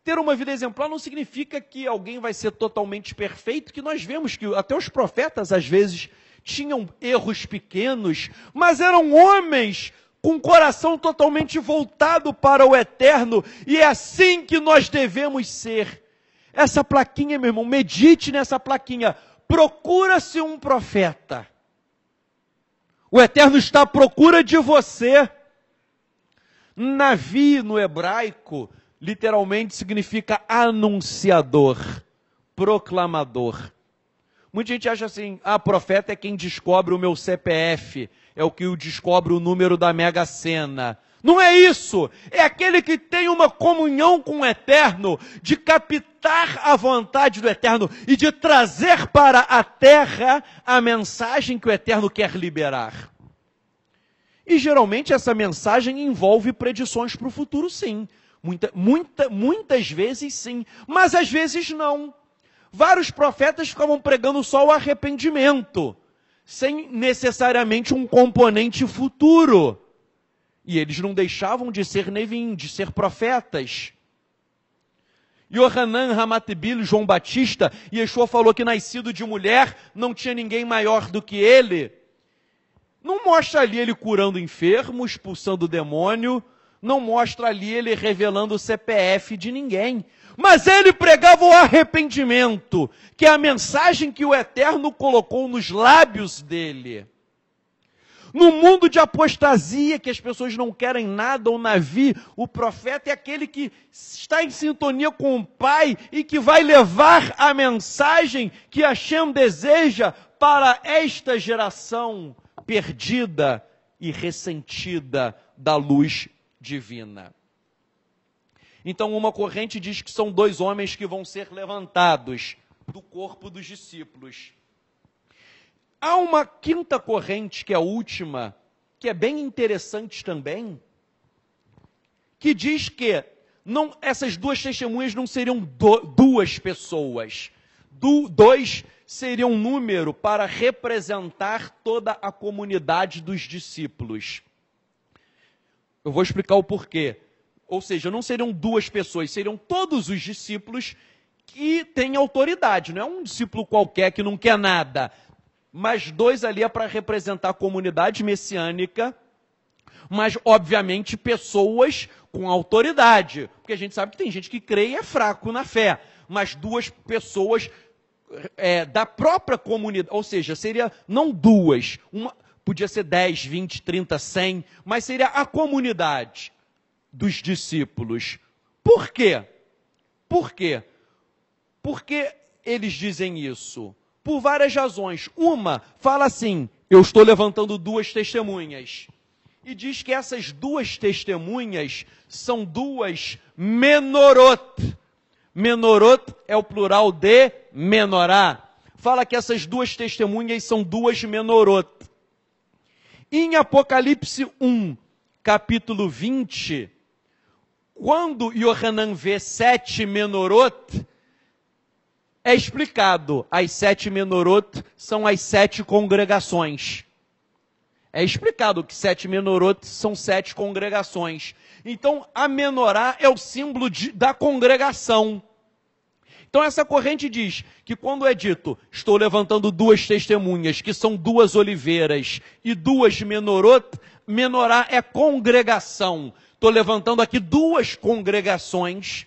Ter uma vida exemplar não significa que alguém vai ser totalmente perfeito, que nós vemos que até os profetas às vezes tinham erros pequenos, mas eram homens com o coração totalmente voltado para o Eterno, e é assim que nós devemos ser. Essa plaquinha, meu irmão, medite nessa plaquinha. Procura-se um profeta. O Eterno está à procura de você. Navi, no hebraico, literalmente significa anunciador, proclamador. Muita gente acha assim, profeta é quem descobre o meu CPF, é o que descobre o número da Mega Sena. Não é isso, é aquele que tem uma comunhão com o Eterno, de captar a vontade do Eterno e de trazer para a terra a mensagem que o Eterno quer liberar. E geralmente essa mensagem envolve predições para o futuro, sim. Muitas vezes sim, mas às vezes não. Vários profetas ficavam pregando só o arrependimento, sem necessariamente um componente futuro. E eles não deixavam de ser Nevim, de ser profetas. Yohanan, Ramatbil, João Batista, Yeshua falou que nascido de mulher não tinha ninguém maior do que ele. Não mostra ali ele curando enfermo, expulsando o demônio, não mostra ali ele revelando o CPF de ninguém. Mas ele pregava o arrependimento, que é a mensagem que o Eterno colocou nos lábios dele. No mundo de apostasia, que as pessoas não querem nada, o Navi, o profeta é aquele que está em sintonia com o Pai e que vai levar a mensagem que Hashem deseja para esta geração perdida e ressentida da luz divina. Então, uma corrente diz que são 2 homens que vão ser levantados do corpo dos discípulos. Há uma quinta corrente, que é a última, que é bem interessante também, que diz que essas 2 testemunhas não seriam 2 pessoas. 2 seria um número para representar toda a comunidade dos discípulos. Eu vou explicar o porquê. Ou seja, não seriam 2 pessoas, seriam todos os discípulos que têm autoridade. Não é um discípulo qualquer que não quer nada. Mas 2 ali é para representar a comunidade messiânica, mas obviamente pessoas com autoridade. Porque a gente sabe que tem gente que crê e é fraco na fé. Mas 2 pessoas da própria comunidade, ou seja, seria não 2, podia ser 10, 20, 30, 100, mas seria a comunidade dos discípulos. Por quê? Por quê? Por que eles dizem isso? Por várias razões. Uma, fala assim, eu estou levantando 2 testemunhas. E diz que essas 2 testemunhas são 2 menorot. Menorot é o plural de menorá. Fala que essas 2 testemunhas são 2 menorot. Em Apocalipse 1, capítulo 20, quando Yohanan vê 7 menorot, É explicado, as 7 menorot são as 7 congregações. É explicado que 7 menorot são 7 congregações. Então, a menorá é o símbolo da congregação. Então, essa corrente diz que quando é dito, estou levantando 2 testemunhas, que são 2 oliveiras e 2 menorot, menorá é congregação. Estou levantando aqui 2 congregações,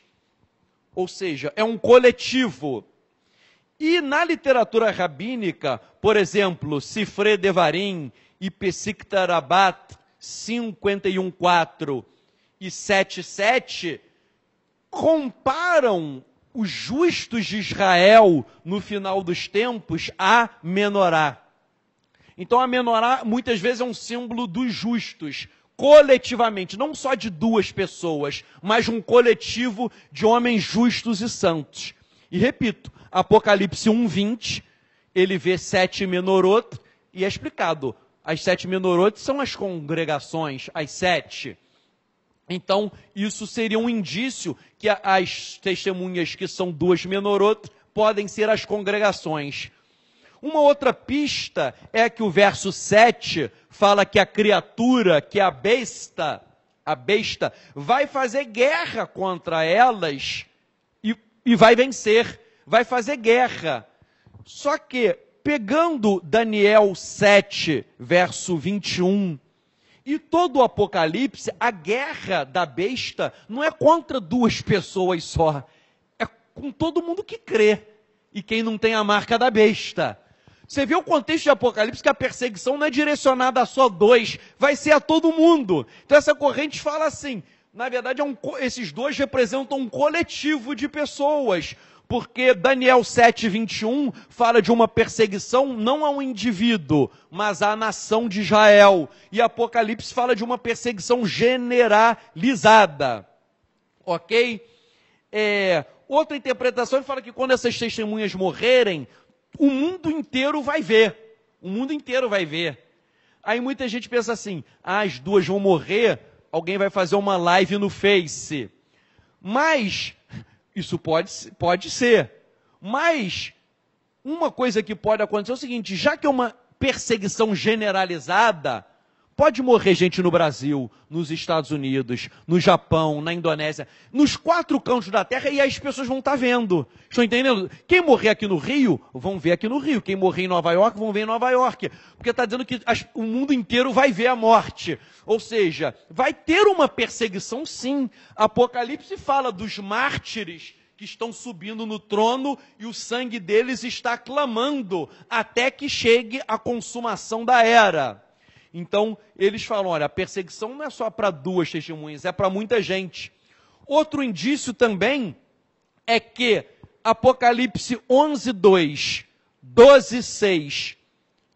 ou seja, é um coletivo. E na literatura rabínica, por exemplo, Sifrei Devarim e Pesicta Rabat 51.4 e 7.7 comparam os justos de Israel no final dos tempos a menorá. Então a menorá muitas vezes é um símbolo dos justos, coletivamente, não só de 2 pessoas, mas um coletivo de homens justos e santos. E repito, Apocalipse 1:20, ele vê 7 menorot e é explicado. As 7 menorot são as congregações, as 7. Então, isso seria um indício que as testemunhas que são 2 menorot podem ser as congregações. Uma outra pista é que o verso 7 fala que a criatura, que é a besta, vai fazer guerra contra elas e vai vencer, vai fazer guerra. Só que, pegando Daniel 7, verso 21, e todo o Apocalipse, a guerra da besta não é contra 2 pessoas só, é com todo mundo que crê, e quem não tem a marca da besta. Você vê o contexto de Apocalipse que a perseguição não é direcionada a só 2, vai ser a todo mundo. Então essa corrente fala assim, na verdade esses 2 representam um coletivo de pessoas, porque Daniel 7:21 fala de uma perseguição não a um indivíduo, mas à nação de Israel. E Apocalipse fala de uma perseguição generalizada. Ok? Outra interpretação fala que quando essas testemunhas morrerem, o mundo inteiro vai ver. O mundo inteiro vai ver. Aí muita gente pensa assim, as 2 vão morrer, alguém vai fazer uma live no Face. Mas isso pode ser, mas uma coisa que pode acontecer é o seguinte, já que é uma perseguição generalizada, pode morrer gente no Brasil, nos Estados Unidos, no Japão, na Indonésia, nos 4 cantos da terra e as pessoas vão estar vendo, estão entendendo? Quem morrer aqui no Rio, vão ver aqui no Rio, quem morrer em Nova York, vão ver em Nova York, porque está dizendo que o mundo inteiro vai ver a morte, ou seja, vai ter uma perseguição sim. Apocalipse fala dos mártires que estão subindo no trono e o sangue deles está clamando até que chegue a consumação da era. Então, eles falam, olha, a perseguição não é só para 2 testemunhas, é para muita gente. Outro indício também é que Apocalipse 11:2, 12:6,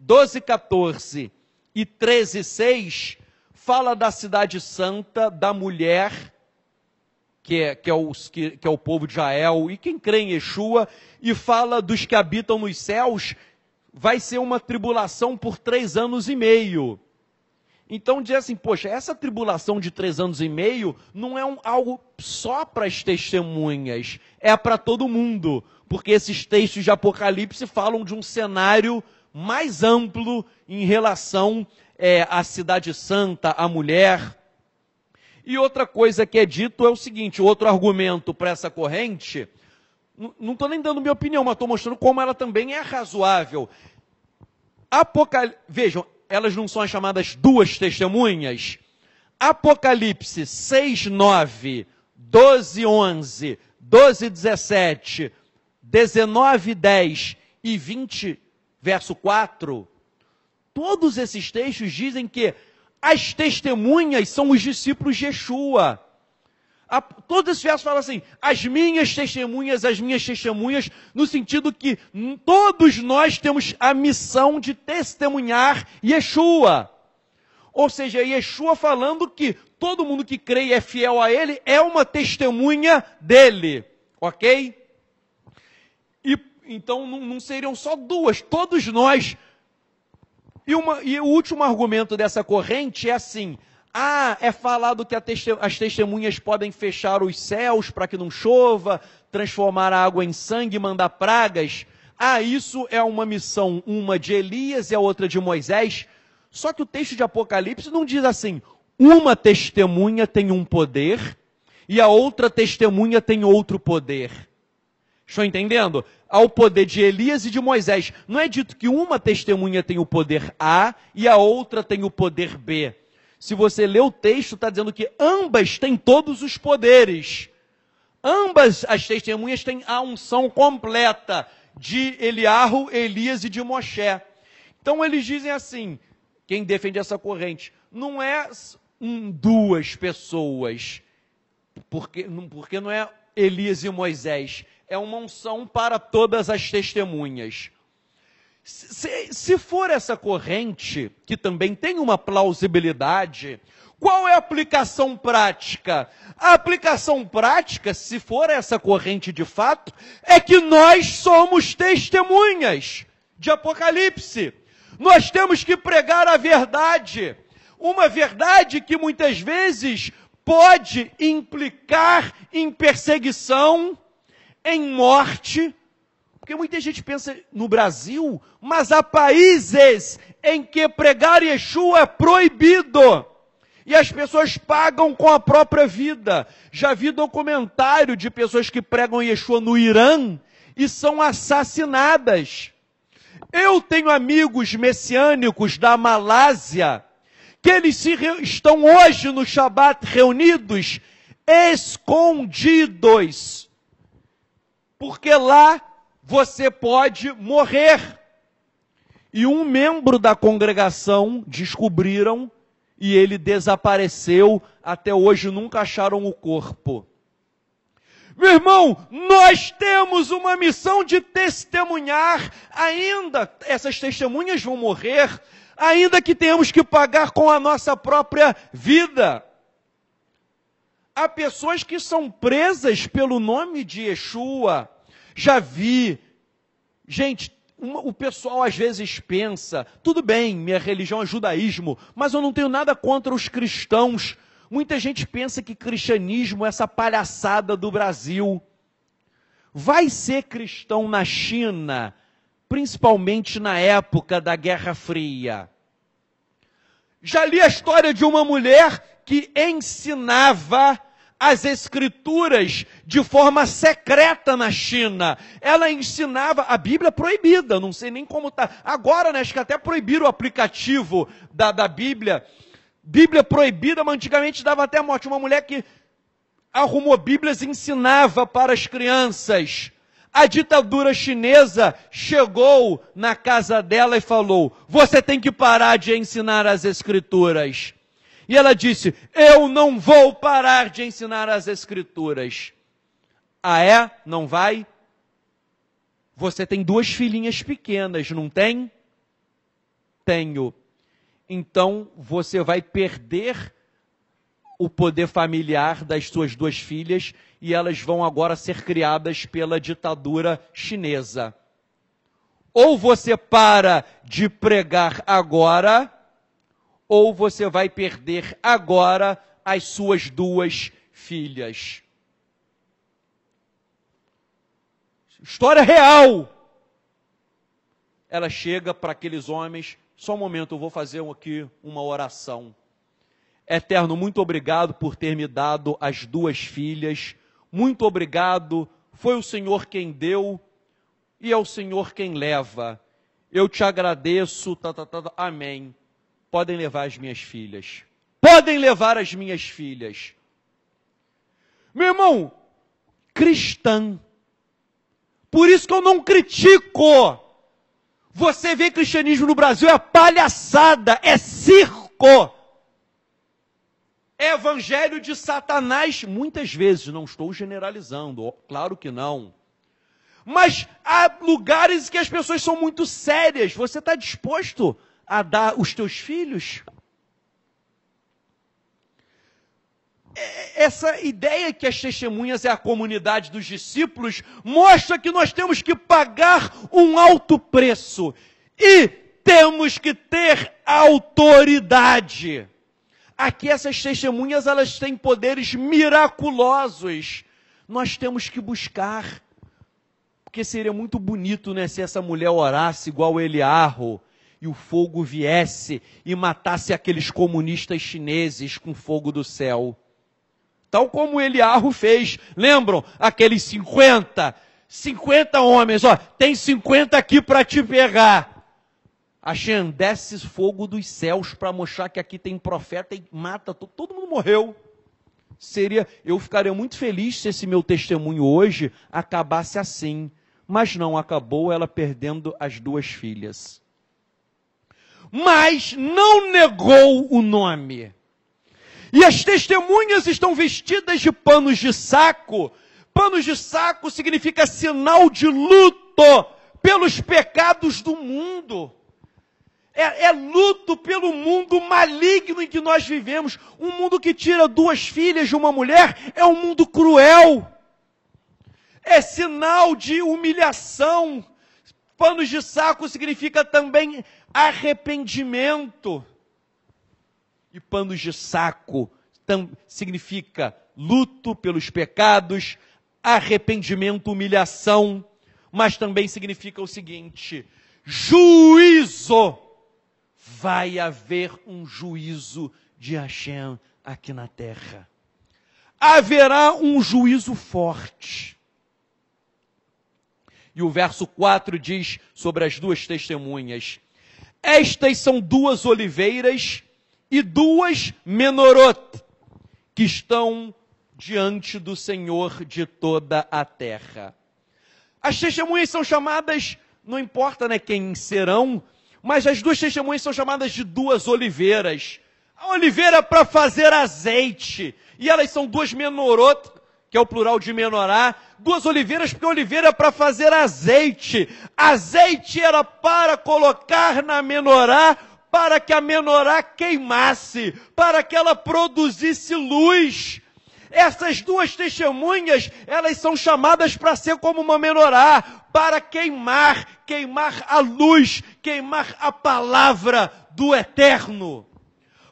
12:14 e 13:6 fala da cidade santa, da mulher, que é o povo de Israel, e quem crê em Yeshua, e fala dos que habitam nos céus, vai ser uma tribulação por 3 anos e meio. Então diz assim, poxa, essa tribulação de 3 anos e meio não é algo só para as testemunhas, é para todo mundo, porque esses textos de Apocalipse falam de um cenário mais amplo em relação à cidade santa, à mulher. E outra coisa que é dito é o seguinte, outro argumento para essa corrente, não estou nem dando minha opinião, mas estou mostrando como ela também é razoável. Vejam, elas não são as chamadas 2 testemunhas? Apocalipse 6:9, 12:11, 12:17, 19:10 e 20, verso 4, todos esses textos dizem que as testemunhas são os discípulos de Yeshua. Todos esses versos falam assim, as minhas testemunhas, no sentido que todos nós temos a missão de testemunhar Yeshua. Ou seja, Yeshua falando que todo mundo que crê e é fiel a ele é uma testemunha dele, ok? Então não seriam só 2, todos nós. E o último argumento dessa corrente é assim, é falado que as testemunhas podem fechar os céus para que não chova, transformar a água em sangue e mandar pragas. Ah, isso é uma missão, uma de Elias e a outra de Moisés. Só que o texto de Apocalipse não diz assim, uma testemunha tem um poder e a outra testemunha tem outro poder. Estão entendendo? Há o poder de Elias e de Moisés. Não é dito que uma testemunha tem o poder A e a outra tem o poder B. Se você ler o texto, está dizendo que ambas têm todos os poderes. Ambas as testemunhas têm a unção completa de Eliarro, Elias e de Moshe. Então eles dizem assim, quem defende essa corrente, não é duas pessoas, porque não é Elias e Moisés, é uma unção para todas as testemunhas. Se for essa corrente, que também tem uma plausibilidade, qual é a aplicação prática? A aplicação prática, se for essa corrente de fato, é que nós somos testemunhas de Apocalipse. Nós temos que pregar a verdade, uma verdade que muitas vezes pode implicar em perseguição, em morte, porque muita gente pensa no Brasil, mas há países em que pregar Yeshua é proibido. E as pessoas pagam com a própria vida. Já vi documentário de pessoas que pregam Yeshua no Irã e são assassinadas. Eu tenho amigos messiânicos da Malásia, que eles estão hoje no Shabat reunidos, escondidos. Porque lá você pode morrer. E um membro da congregação descobriram e ele desapareceu, até hoje nunca acharam o corpo. Meu irmão, nós temos uma missão de testemunhar, ainda essas testemunhas vão morrer, ainda que tenhamos que pagar com a nossa própria vida. Há pessoas que são presas pelo nome de Yeshua. Já vi. Gente, o pessoal às vezes pensa, tudo bem, minha religião é judaísmo, mas eu não tenho nada contra os cristãos. Muita gente pensa que cristianismo é essa palhaçada do Brasil. Vai ser cristão na China, principalmente na época da Guerra Fria. Já li a história de uma mulher que ensinava as escrituras de forma secreta na China. Ela ensinava, a Bíblia proibida, não sei nem como está. Agora, né, acho que até proibiram o aplicativo da Bíblia. Bíblia proibida, mas antigamente dava até morte. Uma mulher que arrumou Bíblias e ensinava para as crianças. A ditadura chinesa chegou na casa dela e falou, você tem que parar de ensinar as escrituras. E ela disse, eu não vou parar de ensinar as escrituras. Ah é? Não vai? Você tem 2 filhinhas pequenas, não tem? Tenho. Então você vai perder o poder familiar das suas 2 filhas e elas vão agora ser criadas pela ditadura chinesa. Ou você para de pregar agora, ou você vai perder agora as suas 2 filhas. História real. Ela chega para aqueles homens, só um momento, eu vou fazer aqui uma oração. Eterno, muito obrigado por ter me dado as 2 filhas. Muito obrigado, foi o Senhor quem deu e é o Senhor quem leva. Eu te agradeço, amém. Podem levar as minhas filhas. Podem levar as minhas filhas. Meu irmão, cristã. Por isso que eu não critico. Você vê cristianismo no Brasil é palhaçada, é circo. É evangelho de Satanás, muitas vezes, não estou generalizando, claro que não. Mas há lugares que as pessoas são muito sérias. Você está disposto a dar os teus filhos? Essa ideia que as testemunhas é a comunidade dos discípulos mostra que nós temos que pagar um alto preço e temos que ter autoridade. Aqui essas testemunhas, elas têm poderes miraculosos. Nós temos que buscar, porque seria muito bonito, né, se essa mulher orasse igual Eliarro, e o fogo viesse e matasse aqueles comunistas chineses com fogo do céu. Tal como Eliarro fez. Lembram? Aqueles 50 homens, ó, tem 50 aqui para te pegar. Hashem, desce fogo dos céus para mostrar que aqui tem profeta e mata, todo mundo morreu. Eu ficaria muito feliz se esse meu testemunho hoje acabasse assim. Mas não, acabou ela perdendo as 2 filhas. Mas não negou o nome. E as testemunhas estão vestidas de panos de saco. Panos de saco significa sinal de luto pelos pecados do mundo. É luto pelo mundo maligno em que nós vivemos. Um mundo que tira 2 filhas de uma mulher é um mundo cruel. É sinal de humilhação. Panos de saco significa também arrependimento. E panos de saco significa luto pelos pecados, arrependimento, humilhação, mas também significa o seguinte: juízo. Vai haver um juízo de Hashem aqui na terra. Haverá um juízo forte. E o verso 4 diz sobre as 2 testemunhas: estas são 2 oliveiras e 2 menorot, que estão diante do Senhor de toda a terra. As testemunhas são chamadas, não importa, né, quem serão, mas as 2 testemunhas são chamadas de 2 oliveiras. A oliveira para fazer azeite, e elas são 2 menorot, que é o plural de menorá, 2 oliveiras, porque oliveira é para fazer azeite. Azeite era para colocar na menorá, para que a menorá queimasse, para que ela produzisse luz. Essas 2 testemunhas, elas são chamadas para ser como uma menorá, para queimar a luz, queimar a palavra do Eterno,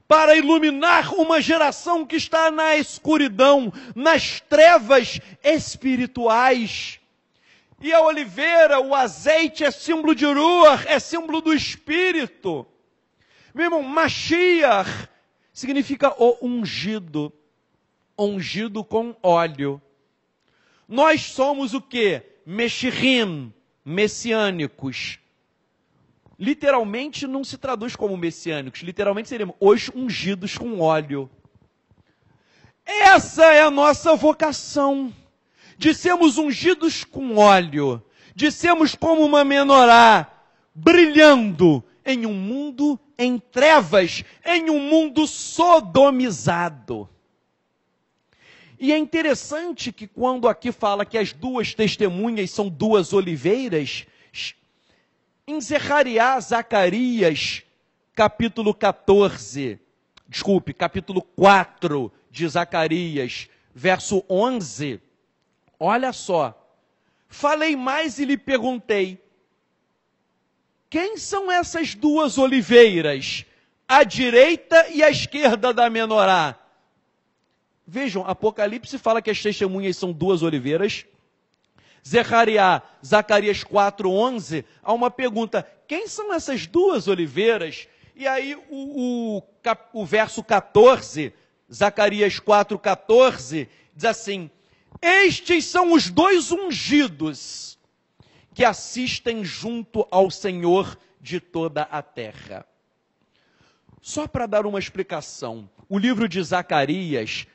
para iluminar uma geração que está na escuridão, nas trevas espirituais. E a oliveira, o azeite é símbolo de Ruach, é símbolo do Espírito. Meu irmão, Mashiach significa o ungido, ungido com óleo. Nós somos o quê? Meshirim, messiânicos. Literalmente não se traduz como messiânicos, literalmente seríamos os ungidos com óleo. Essa é a nossa vocação, de sermos ungidos com óleo, de sermos como uma menorá, brilhando em um mundo em trevas, em um mundo sodomizado. E é interessante que quando aqui fala que as 2 testemunhas são 2 oliveiras, em Zacarias, capítulo 4 de Zacarias, verso 11, olha só, falei mais e lhe perguntei, quem são essas 2 oliveiras, a direita e a esquerda da menorá? Vejam, Apocalipse fala que as testemunhas são 2 oliveiras. Zacarias 4:11, há uma pergunta, quem são essas 2 oliveiras? E aí o verso 14, Zacarias 4:14, diz assim, estes são os 2 ungidos que assistem junto ao Senhor de toda a terra. Só para dar uma explicação, o livro de Zacarias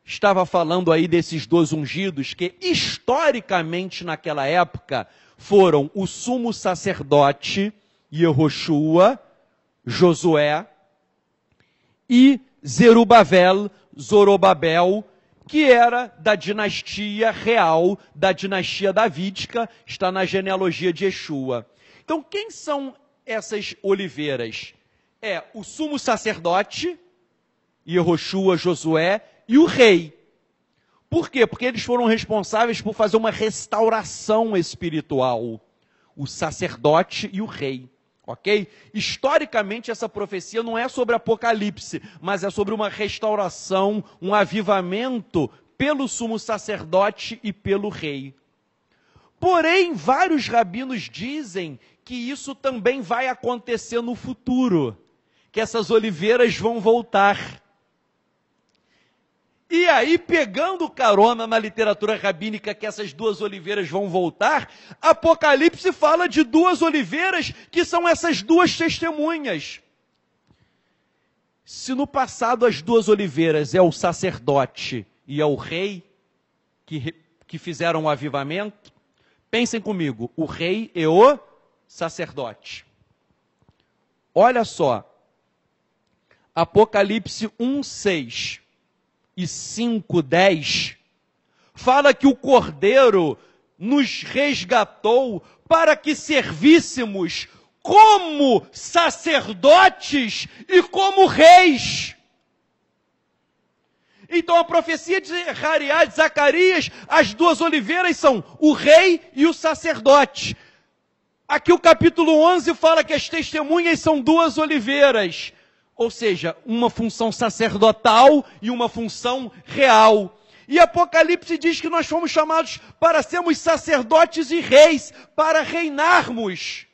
estava falando aí desses 2 ungidos que historicamente naquela época foram o sumo sacerdote Yehoshua, Josué e Zorobabel, que era da dinastia real, da dinastia davídica, está na genealogia de Yeshua. Então quem são essas oliveiras? É o sumo sacerdote, Yehoshua, Josué, e o rei. Por quê? Porque eles foram responsáveis por fazer uma restauração espiritual. O sacerdote e o rei. Ok? Historicamente, essa profecia não é sobre Apocalipse, mas é sobre uma restauração, um avivamento pelo sumo sacerdote e pelo rei. Porém, vários rabinos dizem que isso também vai acontecer no futuro, que essas oliveiras vão voltar. E aí, pegando carona na literatura rabínica que essas duas oliveiras vão voltar, Apocalipse fala de duas oliveiras que são essas duas testemunhas. Se no passado as duas oliveiras é o sacerdote e é o rei que fizeram o avivamento, pensem comigo, o rei e o sacerdote. Olha só, Apocalipse 1:6 e 5:10 fala que o Cordeiro nos resgatou para que servíssemos como sacerdotes e como reis. Então a profecia de Rariá, de Zacarias, as duas oliveiras são o rei e o sacerdote. Aqui o capítulo 11 fala que as testemunhas são duas oliveiras, ou seja, uma função sacerdotal e uma função real. E Apocalipse diz que nós fomos chamados para sermos sacerdotes e reis, para reinarmos.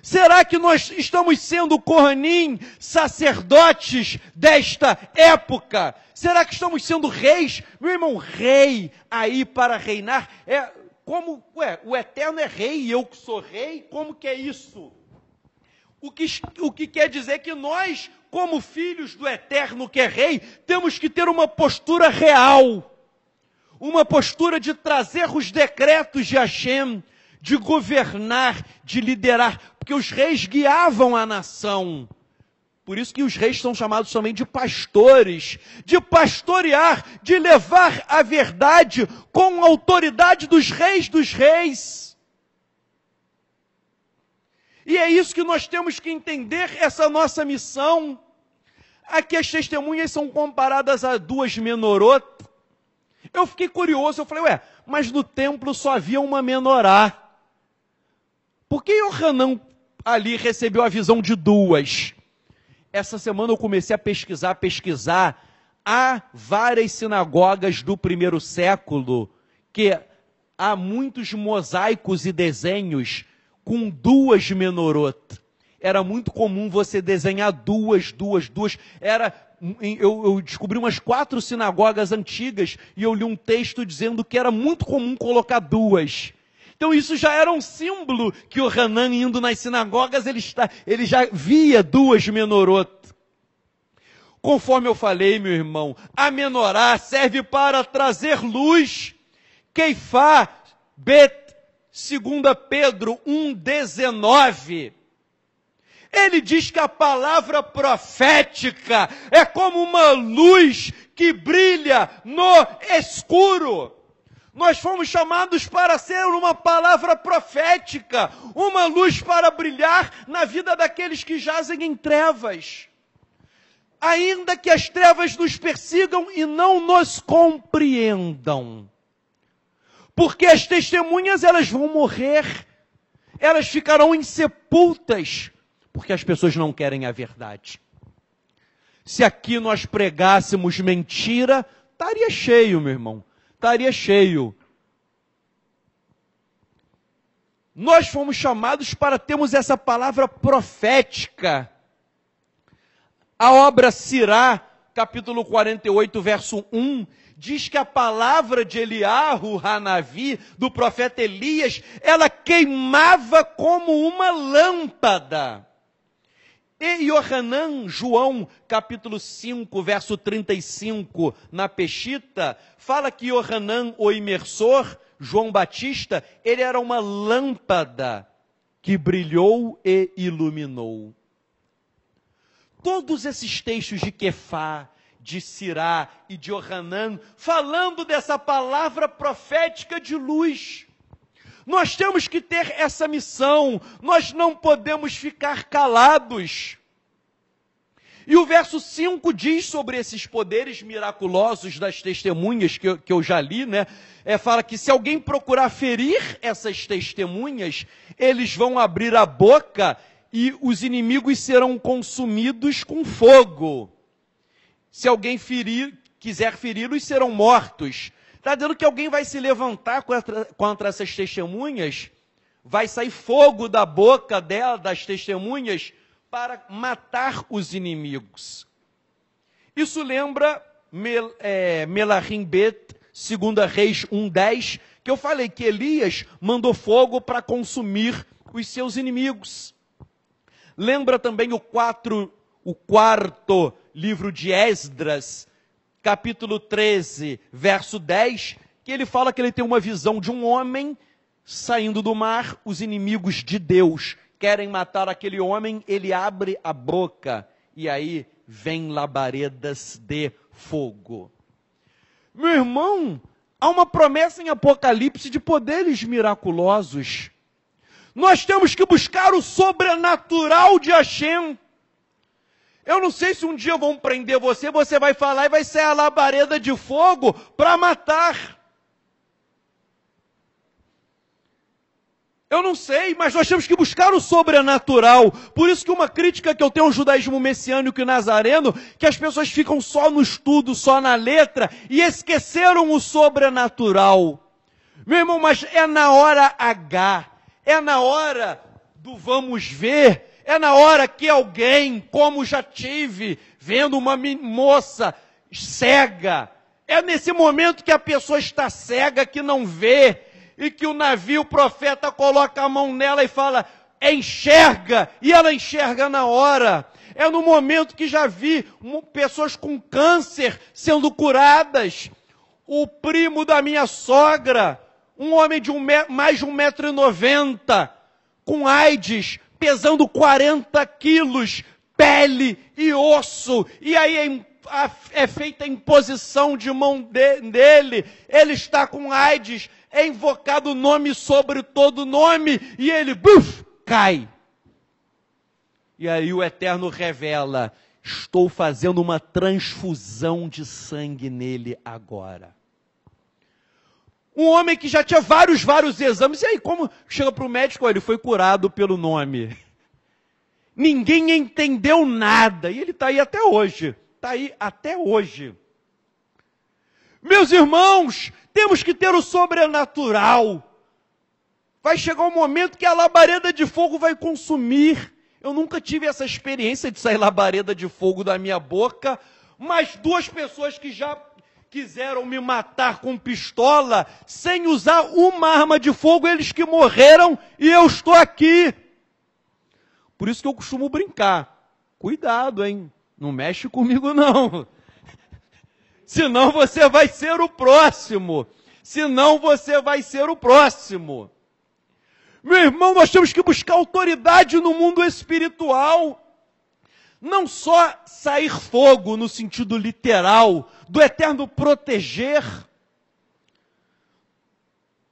Será que nós estamos sendo Kohanim, sacerdotes desta época? Será que estamos sendo reis? Meu irmão, rei aí para reinar é como, o Eterno é rei e eu que sou rei, como que é isso? O que quer dizer que nós, como filhos do Eterno que é rei, temos que ter uma postura real, uma postura de trazer os decretos de Hashem, de governar, de liderar, porque os reis guiavam a nação. Por isso que os reis são chamados também de pastores, de pastorear, de levar a verdade com a autoridade dos reis. E é isso que nós temos que entender, essa nossa missão. Aqui as testemunhas são comparadas a duas menorot. Eu fiquei curioso, eu falei, mas no templo só havia uma menorá. Por que Yohanan ali recebeu a visão de duas? Essa semana eu comecei a pesquisar. Há várias sinagogas do primeiro século que há muitos mosaicos e desenhos com duas menorot. Era muito comum você desenhar duas. Eu descobri umas 4 sinagogas antigas e eu li um texto dizendo que era muito comum colocar duas. Então isso já era um símbolo que o Hanan, indo nas sinagogas, ele já via duas menorot. Conforme eu falei, meu irmão, a menorá serve para trazer luz. Keifá, Bet, 2 Pedro 1,19. Ele diz que a palavra profética é como uma luz que brilha no escuro. Nós fomos chamados para ser uma palavra profética, uma luz para brilhar na vida daqueles que jazem em trevas. Ainda que as trevas nos persigam e não nos compreendam. Porque as testemunhas, elas vão morrer, elas ficarão insepultas, porque as pessoas não querem a verdade. Se aqui nós pregássemos mentira, estaria cheio, meu irmão. Estaria cheio. Nós fomos chamados para termos essa palavra profética. A obra Sirá, capítulo 48, verso 1, diz que a palavra de Eliahu Hanavi, do profeta Elias, ela queimava como uma lâmpada. E Yohanan, João, capítulo 5, verso 35, na Peshita, fala que Yohanan, o imersor, João Batista, ele era uma lâmpada que brilhou e iluminou. Todos esses textos de Kefá, de Sirá e de Yohanan, falando dessa palavra profética de luz. Nós temos que ter essa missão, nós não podemos ficar calados. E o verso 5 diz sobre esses poderes miraculosos das testemunhas, que eu já li, né? Fala que se alguém procurar ferir essas testemunhas, eles vão abrir a boca e os inimigos serão consumidos com fogo. Se alguém quiser feri-los serão mortos. Está dizendo que alguém vai se levantar contra essas testemunhas, vai sair fogo da boca das testemunhas para matar os inimigos. Isso lembra Melahim Bet, 2 Reis 1:10, que eu falei que Elias mandou fogo para consumir os seus inimigos. Lembra também o quarto livro de Esdras, capítulo 13, verso 10, que ele fala que ele tem uma visão de um homem saindo do mar, os inimigos de Deus querem matar aquele homem, ele abre a boca e aí vem labaredas de fogo. Meu irmão, há uma promessa em Apocalipse de poderes miraculosos. Nós temos que buscar o sobrenatural de Hashem. Eu não sei se um dia vão prender você, você vai falar e vai ser a labareda de fogo para matar. Eu não sei, mas nós temos que buscar o sobrenatural. Por isso que uma crítica que eu tenho ao judaísmo messiânico e nazareno, que as pessoas ficam só no estudo, só na letra, e esqueceram o sobrenatural. Meu irmão, mas é na hora H, é na hora do vamos ver, é na hora que alguém, como já tive, vendo uma moça cega, é nesse momento que a pessoa está cega, que não vê, e que o navio, o profeta, coloca a mão nela e fala, enxerga, e ela enxerga na hora. É no momento que já vi pessoas com câncer sendo curadas. O primo da minha sogra, um homem de mais de 1,90 m, com AIDS, pesando 40 quilos, pele e osso, e aí é feita a imposição de mão dele, ele está com AIDS, é invocado o nome sobre todo nome, e ele, cai. E aí o Eterno revela, estou fazendo uma transfusão de sangue nele agora. Um homem que já tinha vários exames, e aí como chega para o médico, ele foi curado pelo nome. Ninguém entendeu nada, e ele está aí até hoje. Está aí até hoje. Meus irmãos, temos que ter o sobrenatural. Vai chegar um momento que a labareda de fogo vai consumir. Eu nunca tive essa experiência de sair labareda de fogo da minha boca, mas 2 pessoas que já quiseram me matar com pistola, sem usar uma arma de fogo, eles que morreram e eu estou aqui. Por isso que eu costumo brincar. Cuidado, hein? Não mexe comigo, não. Senão você vai ser o próximo. Senão você vai ser o próximo. Meu irmão, nós temos que buscar autoridade no mundo espiritual. Não só sair fogo no sentido literal, do Eterno proteger.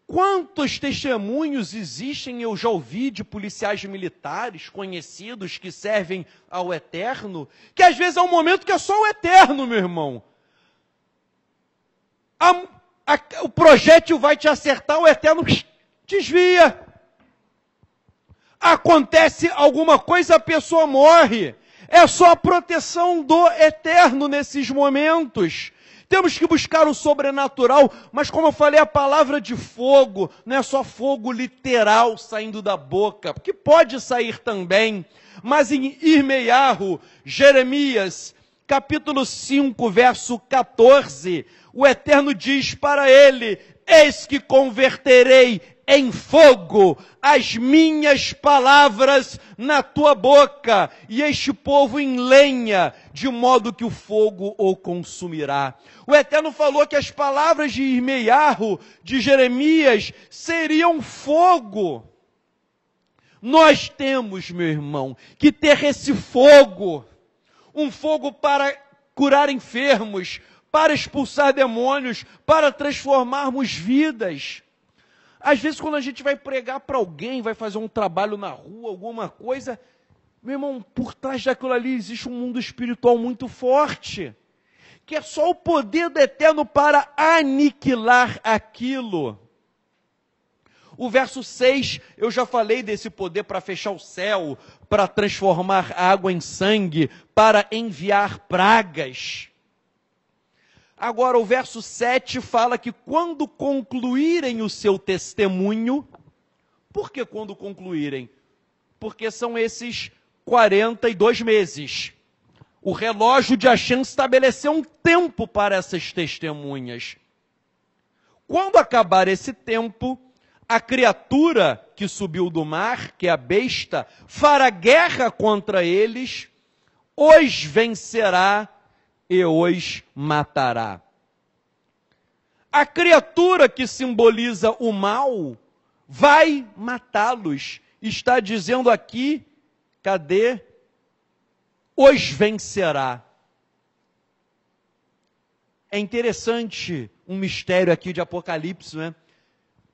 Quantos testemunhos existem, eu já ouvi, de policiais militares conhecidos que servem ao Eterno, que às vezes é um momento que é só o Eterno, meu irmão. O projétil vai te acertar, o Eterno desvia. Acontece alguma coisa, a pessoa morre. É só a proteção do Eterno nesses momentos. Temos que buscar o sobrenatural, mas como eu falei, a palavra de fogo não é só fogo literal saindo da boca, porque pode sair também, mas em Irmeiahu, Jeremias, capítulo 5, verso 14, o Eterno diz para ele, eis que converterei em fogo as minhas palavras na tua boca, e este povo em lenha, de modo que o fogo o consumirá. O Eterno falou que as palavras de Irmeiahu, de Jeremias, seriam fogo. Nós temos, meu irmão, que ter esse fogo, um fogo para curar enfermos, para expulsar demônios, para transformarmos vidas. Às vezes, quando a gente vai pregar para alguém, vai fazer um trabalho na rua, alguma coisa, meu irmão, por trás daquilo ali existe um mundo espiritual muito forte, que é só o poder do Eterno para aniquilar aquilo. O verso 6, eu já falei desse poder para fechar o céu, para transformar água em sangue, para enviar pragas. Agora, o verso 7 fala que quando concluírem o seu testemunho, por que quando concluírem? Porque são esses 42 meses. O relógio de Hashem estabeleceu um tempo para essas testemunhas. Quando acabar esse tempo, a criatura que subiu do mar, que é a besta, fará guerra contra eles, os vencerá e os matará. A criatura que simboliza o mal vai matá-los. Está dizendo aqui, cadê? Os vencerá. É interessante um mistério aqui de Apocalipse, né?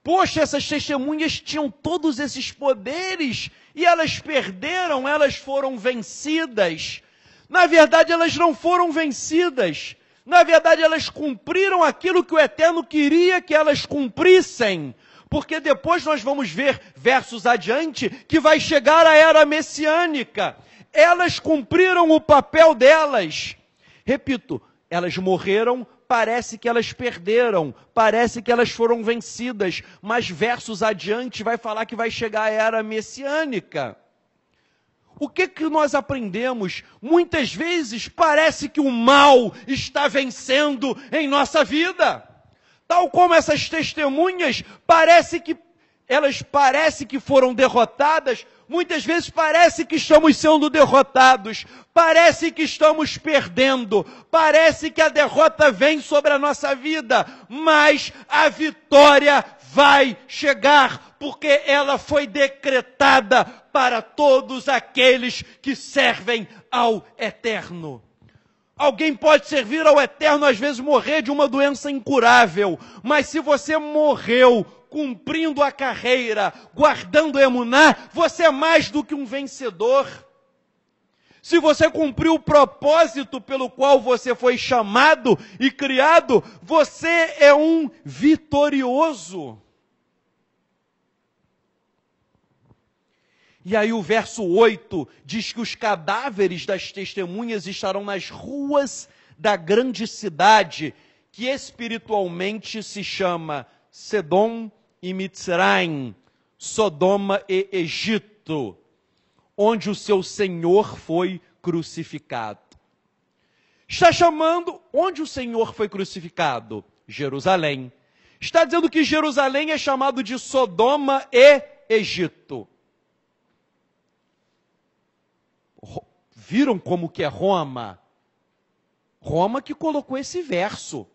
Poxa, essas testemunhas tinham todos esses poderes e elas perderam, elas foram vencidas. Na verdade, elas não foram vencidas. Na verdade, elas cumpriram aquilo que o Eterno queria que elas cumprissem. Porque depois nós vamos ver versos adiante que vai chegar a era messiânica. Elas cumpriram o papel delas. Repito, elas morreram, parece que elas perderam, parece que elas foram vencidas, mas versos adiante vai falar que vai chegar a era messiânica. O que nós aprendemos? Muitas vezes parece que o mal está vencendo em nossa vida. Tal como essas testemunhas, parece que foram derrotadas, muitas vezes parece que estamos sendo derrotados, parece que estamos perdendo, parece que a derrota vem sobre a nossa vida, mas a vitória vai chegar, porque ela foi decretada para todos aqueles que servem ao Eterno. Alguém pode servir ao Eterno, às vezes morrer de uma doença incurável, mas se você morreu cumprindo a carreira, guardando emuná, você é mais do que um vencedor. Se você cumpriu o propósito pelo qual você foi chamado e criado, você é um vitorioso. E aí o verso 8 diz que os cadáveres das testemunhas estarão nas ruas da grande cidade, que espiritualmente se chama Sedom e Mitzraim, Sodoma e Egito, onde o seu Senhor foi crucificado. Está chamando onde o Senhor foi crucificado? Jerusalém. Está dizendo que Jerusalém é chamado de Sodoma e Egito. Viram como que é Roma? Roma que colocou esse verso.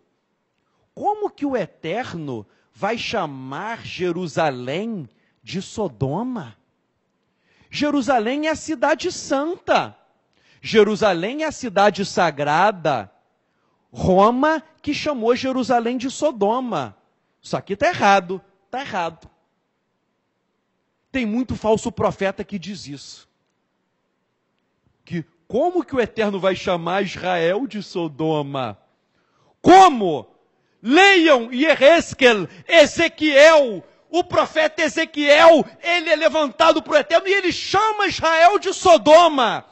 Como que o Eterno vai chamar Jerusalém de Sodoma? Jerusalém é a cidade santa. Jerusalém é a cidade sagrada. Roma que chamou Jerusalém de Sodoma. Isso aqui está errado, está errado. Tem muito falso profeta que diz isso. Que como que o Eterno vai chamar Israel de Sodoma? Como? Leiam Ezequiel, o profeta Ezequiel, ele é levantado para o Eterno e ele chama Israel de Sodoma.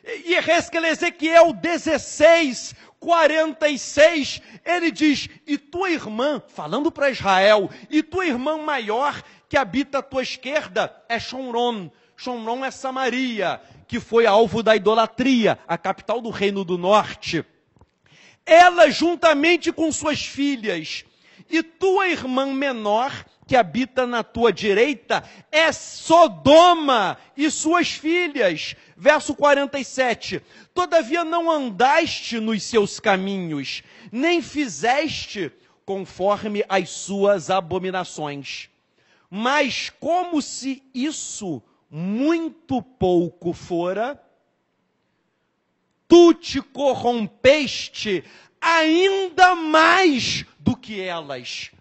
Ezequiel 16, 46, ele diz, e tua irmã, falando para Israel, e tua irmã maior que habita à tua esquerda é Shomron. Shomron é Samaria, que foi alvo da idolatria, a capital do Reino do Norte. Ela juntamente com suas filhas, e tua irmã menor, que habita na tua direita, é Sodoma e suas filhas. Verso 47, todavia não andaste nos seus caminhos, nem fizeste conforme as suas abominações. Mas como se isso muito pouco fora, tu te corrompeste ainda mais do que elas.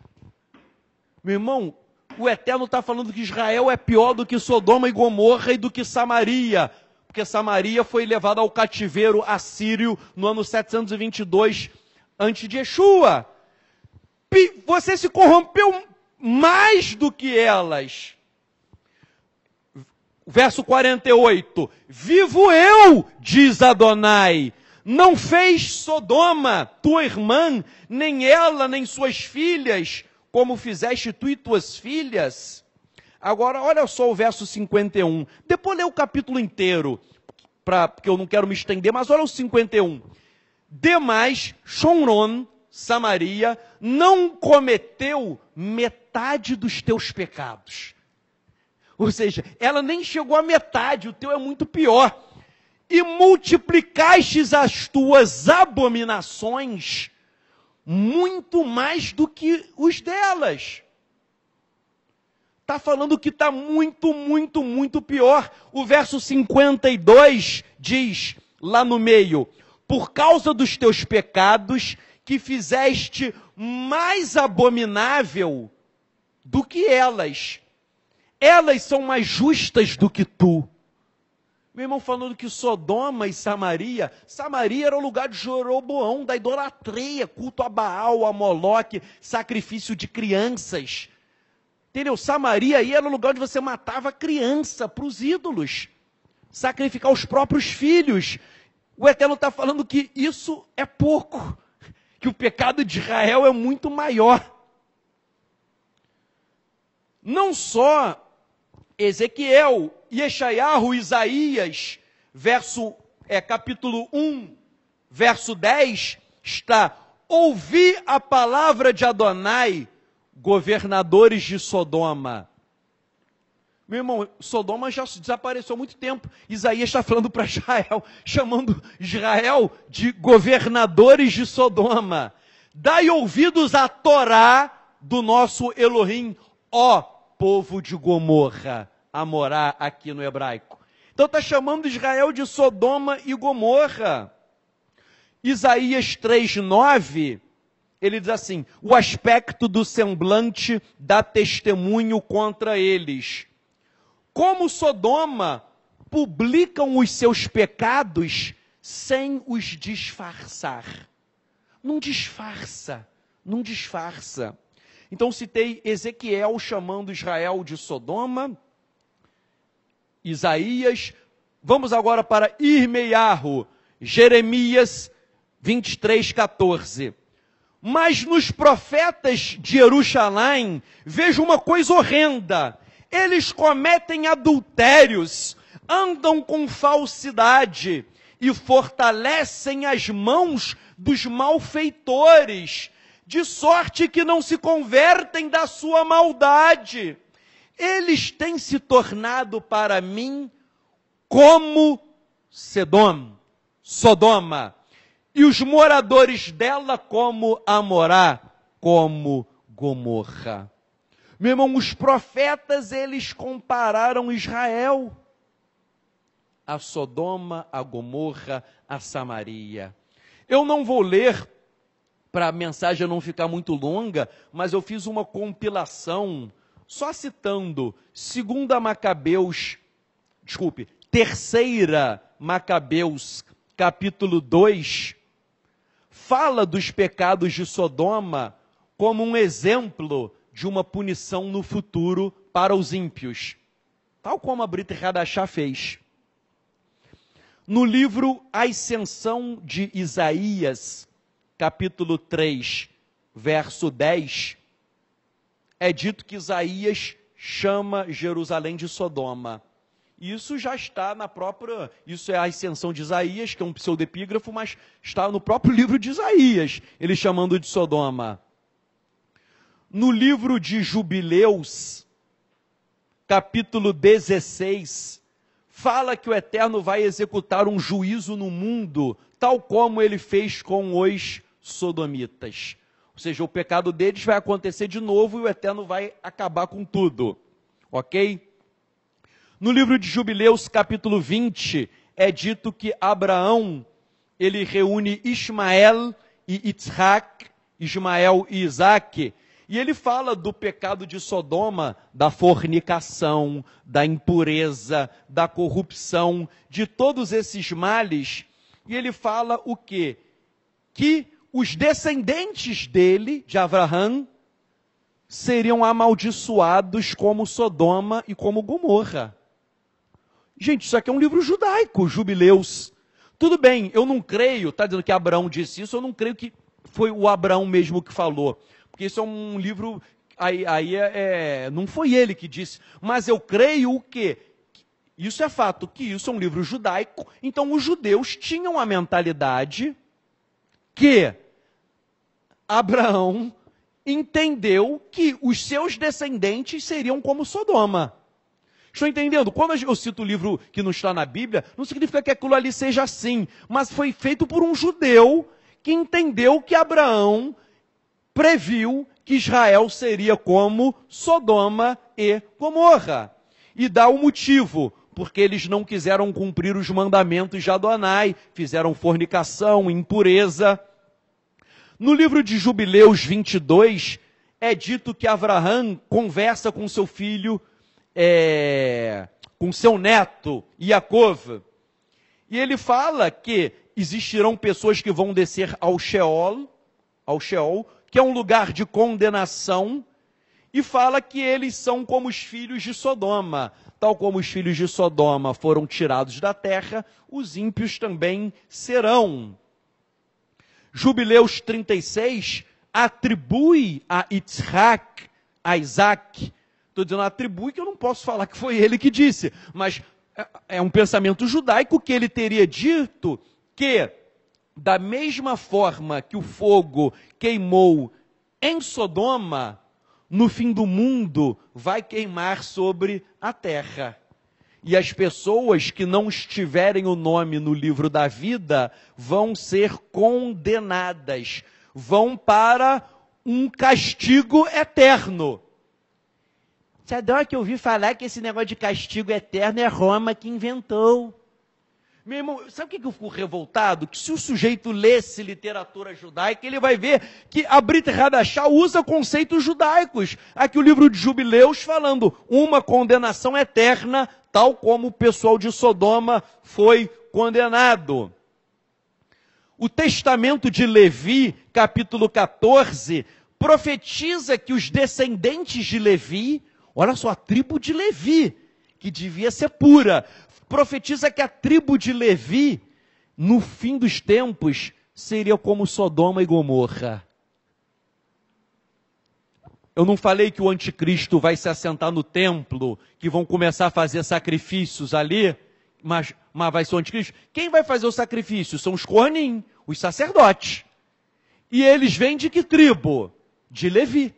Meu irmão, o Eterno está falando que Israel é pior do que Sodoma e Gomorra e do que Samaria, porque Samaria foi levada ao cativeiro assírio no ano 722 antes de Yeshua. Você se corrompeu mais do que elas. Verso 48, vivo eu, diz Adonai, Não fez Sodoma, tua irmã, nem ela, nem suas filhas, como fizeste tu e tuas filhas? Agora, olha só o verso 51. Depois lê o capítulo inteiro, porque eu não quero me estender, mas olha o 51. Demais, Shomron, Samaria, não cometeu metade dos teus pecados. Ou seja, ela nem chegou à metade, o teu é muito pior. E multiplicastes as tuas abominações muito mais do que os delas. Está falando que está muito, muito, muito pior. O verso 52 diz, lá no meio, por causa dos teus pecados, que fizeste mais abominável do que elas. Elas são mais justas do que tu. Meu irmão, falando que Sodoma e Samaria era o lugar de Jeroboão, da idolatria, culto a Baal, a Moloque, sacrifício de crianças. Entendeu? Samaria aí era o lugar onde você matava criança para os ídolos, sacrificar os próprios filhos. O Eterno está falando que isso é pouco, que o pecado de Israel é muito maior. Não só Ezequiel, Yeshayahu, Isaías, capítulo 1, verso 10, está: ouvi a palavra de Adonai, governadores de Sodoma. Meu irmão, Sodoma já desapareceu há muito tempo. Isaías está falando para Israel, chamando Israel de governadores de Sodoma. Dai ouvidos à Torá do nosso Elohim, ó povo de Gomorra, Amorá aqui no hebraico. Então está chamando Israel de Sodoma e Gomorra. Isaías 3:9, ele diz assim: o aspecto do semblante dá testemunho contra eles. Como Sodoma, publicam os seus pecados sem os disfarçar. Não disfarça, não disfarça. Então citei Ezequiel chamando Israel de Sodoma, Isaías. Vamos agora para Irmeiahu, Jeremias 23:14. Mas nos profetas de Jerusalém vejo uma coisa horrenda. Eles cometem adultérios, andam com falsidade e fortalecem as mãos dos malfeitores, de sorte que não se convertem da sua maldade. Eles têm se tornado para mim como Sodoma, e os moradores dela como Amorá, como Gomorra. Meu irmão, os profetas, eles compararam Israel a Sodoma, a Gomorra, a Samaria. Eu não vou ler, para a mensagem não ficar muito longa, mas eu fiz uma compilação, só citando 3 Macabeus, capítulo 2, fala dos pecados de Sodoma como um exemplo de uma punição no futuro para os ímpios, tal como a Brit Hadashah fez. No livro A Ascensão de Isaías, capítulo 3, verso 10, é dito que Isaías chama Jerusalém de Sodoma. Isso já está na própria, isso é a Ascensão de Isaías, que é um pseudepígrafo, mas está no próprio livro de Isaías, ele chamando de Sodoma. No livro de Jubileus, capítulo 16, fala que o Eterno vai executar um juízo no mundo, tal como ele fez com os sodomitas. Ou seja, o pecado deles vai acontecer de novo e o Eterno vai acabar com tudo. Ok? No livro de Jubileus, capítulo 20, é dito que Abraão, ele reúne Ismael e Isaac, Ismael e Isaac, e ele fala do pecado de Sodoma, da fornicação, da impureza, da corrupção, de todos esses males. E ele fala o quê? Que os descendentes dele, de Abraão, seriam amaldiçoados como Sodoma e como Gomorra. Gente, isso aqui é um livro judaico, Jubileus. Tudo bem, eu não creio, está dizendo que Abraão disse isso, eu não creio que foi o Abraão mesmo que falou. Porque isso é um livro, não foi ele que disse. Mas eu creio que, isso é fato, que isso é um livro judaico, então os judeus tinham a mentalidade que Abraão entendeu que os seus descendentes seriam como Sodoma. Estão entendendo? Quando eu cito o livro que não está na Bíblia, não significa que aquilo ali seja assim, mas foi feito por um judeu que entendeu que Abraão previu que Israel seria como Sodoma e Gomorra. E dá o motivo, porque eles não quiseram cumprir os mandamentos de Adonai, fizeram fornicação, impureza. No livro de Jubileus 22, é dito que Abraão conversa com seu filho, com seu neto, Yaakov. E ele fala que existirão pessoas que vão descer ao Sheol, que é um lugar de condenação, e fala que eles são como os filhos de Sodoma. Tal como os filhos de Sodoma foram tirados da terra, os ímpios também serão. Jubileus 36 atribui a Yitzhak, a Isaac, estou dizendo atribui que eu não posso falar que foi ele que disse, mas é um pensamento judaico que ele teria dito que, da mesma forma que o fogo queimou em Sodoma, no fim do mundo vai queimar sobre a terra. E as pessoas que não estiverem o nome no livro da vida vão ser condenadas, vão para um castigo eterno. Sabe que eu ouvi falar que esse negócio de castigo eterno é Roma que inventou. Meu irmão, sabe o que eu fico revoltado? Que se o sujeito lesse literatura judaica, ele vai ver que a Brit Hadashah usa conceitos judaicos. Aqui o livro de Jubileus falando uma condenação eterna, tal como o pessoal de Sodoma foi condenado. O testamento de Levi, capítulo 14, profetiza que os descendentes de Levi, olha só, a tribo de Levi, que devia ser pura, profetiza que a tribo de Levi, no fim dos tempos, seria como Sodoma e Gomorra. Eu não falei que o anticristo vai se assentar no templo, que vão começar a fazer sacrifícios ali, mas vai ser o anticristo. Quem vai fazer o sacrifício? São os Kohanim, os sacerdotes. E eles vêm de que tribo? De Levi.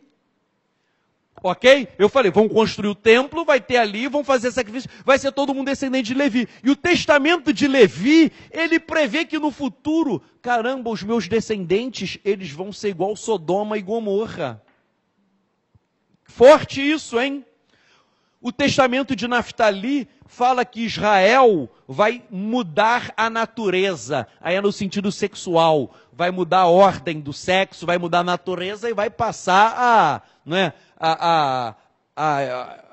Ok? Eu falei, vão construir o templo, vai ter ali, vão fazer sacrifício, vai ser todo mundo descendente de Levi. E o testamento de Levi, ele prevê que no futuro, caramba, os meus descendentes, eles vão ser igual Sodoma e Gomorra. Forte isso, hein? O testamento de Naftali fala que Israel vai mudar a natureza, aí é no sentido sexual, vai mudar a ordem do sexo, vai mudar a natureza e vai passar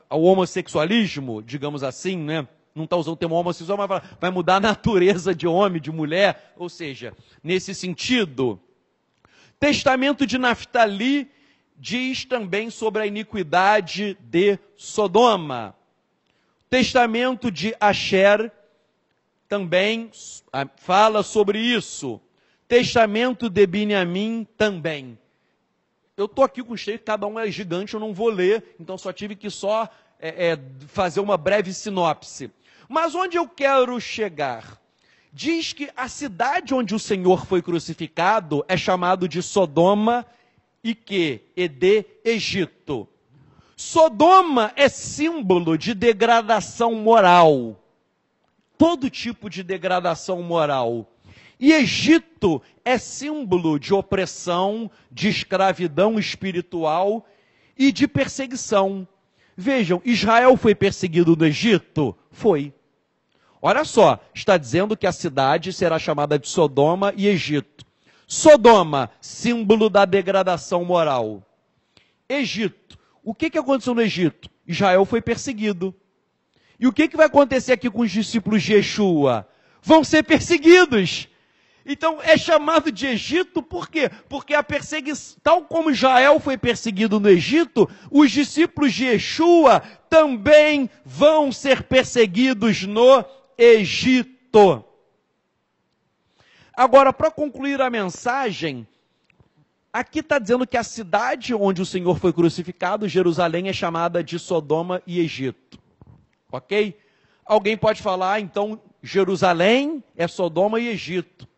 ao homossexualismo, digamos assim, né? Não está usando o termo homossexual, mas vai mudar a natureza de homem, de mulher, ou seja, nesse sentido. Testamento de Naftali diz também sobre a iniquidade de Sodoma. Testamento de Asher também fala sobre isso. Testamento de Binyamin também. Eu estou aqui com os textos, cada um é gigante, eu não vou ler, então só tive que fazer uma breve sinopse. Mas onde eu quero chegar? Diz que a cidade onde o Senhor foi crucificado é chamado de Sodoma e de Egito. Sodoma é símbolo de degradação moral. Todo tipo de degradação moral. E Egito é símbolo de opressão, de escravidão espiritual e de perseguição. Vejam, Israel foi perseguido no Egito? Foi. Olha só, está dizendo que a cidade será chamada de Sodoma e Egito. Sodoma, símbolo da degradação moral. Egito, o que aconteceu no Egito? Israel foi perseguido. E o que vai acontecer aqui com os discípulos de Yeshua? Vão ser perseguidos. Então é chamado de Egito por quê? Porque a perseguição, tal como Israel foi perseguido no Egito, os discípulos de Yeshua também vão ser perseguidos no Egito. Agora, para concluir a mensagem, aqui está dizendo que a cidade onde o Senhor foi crucificado, Jerusalém, é chamada de Sodoma e Egito. Ok? Alguém pode falar, então, Jerusalém é Sodoma e Egito.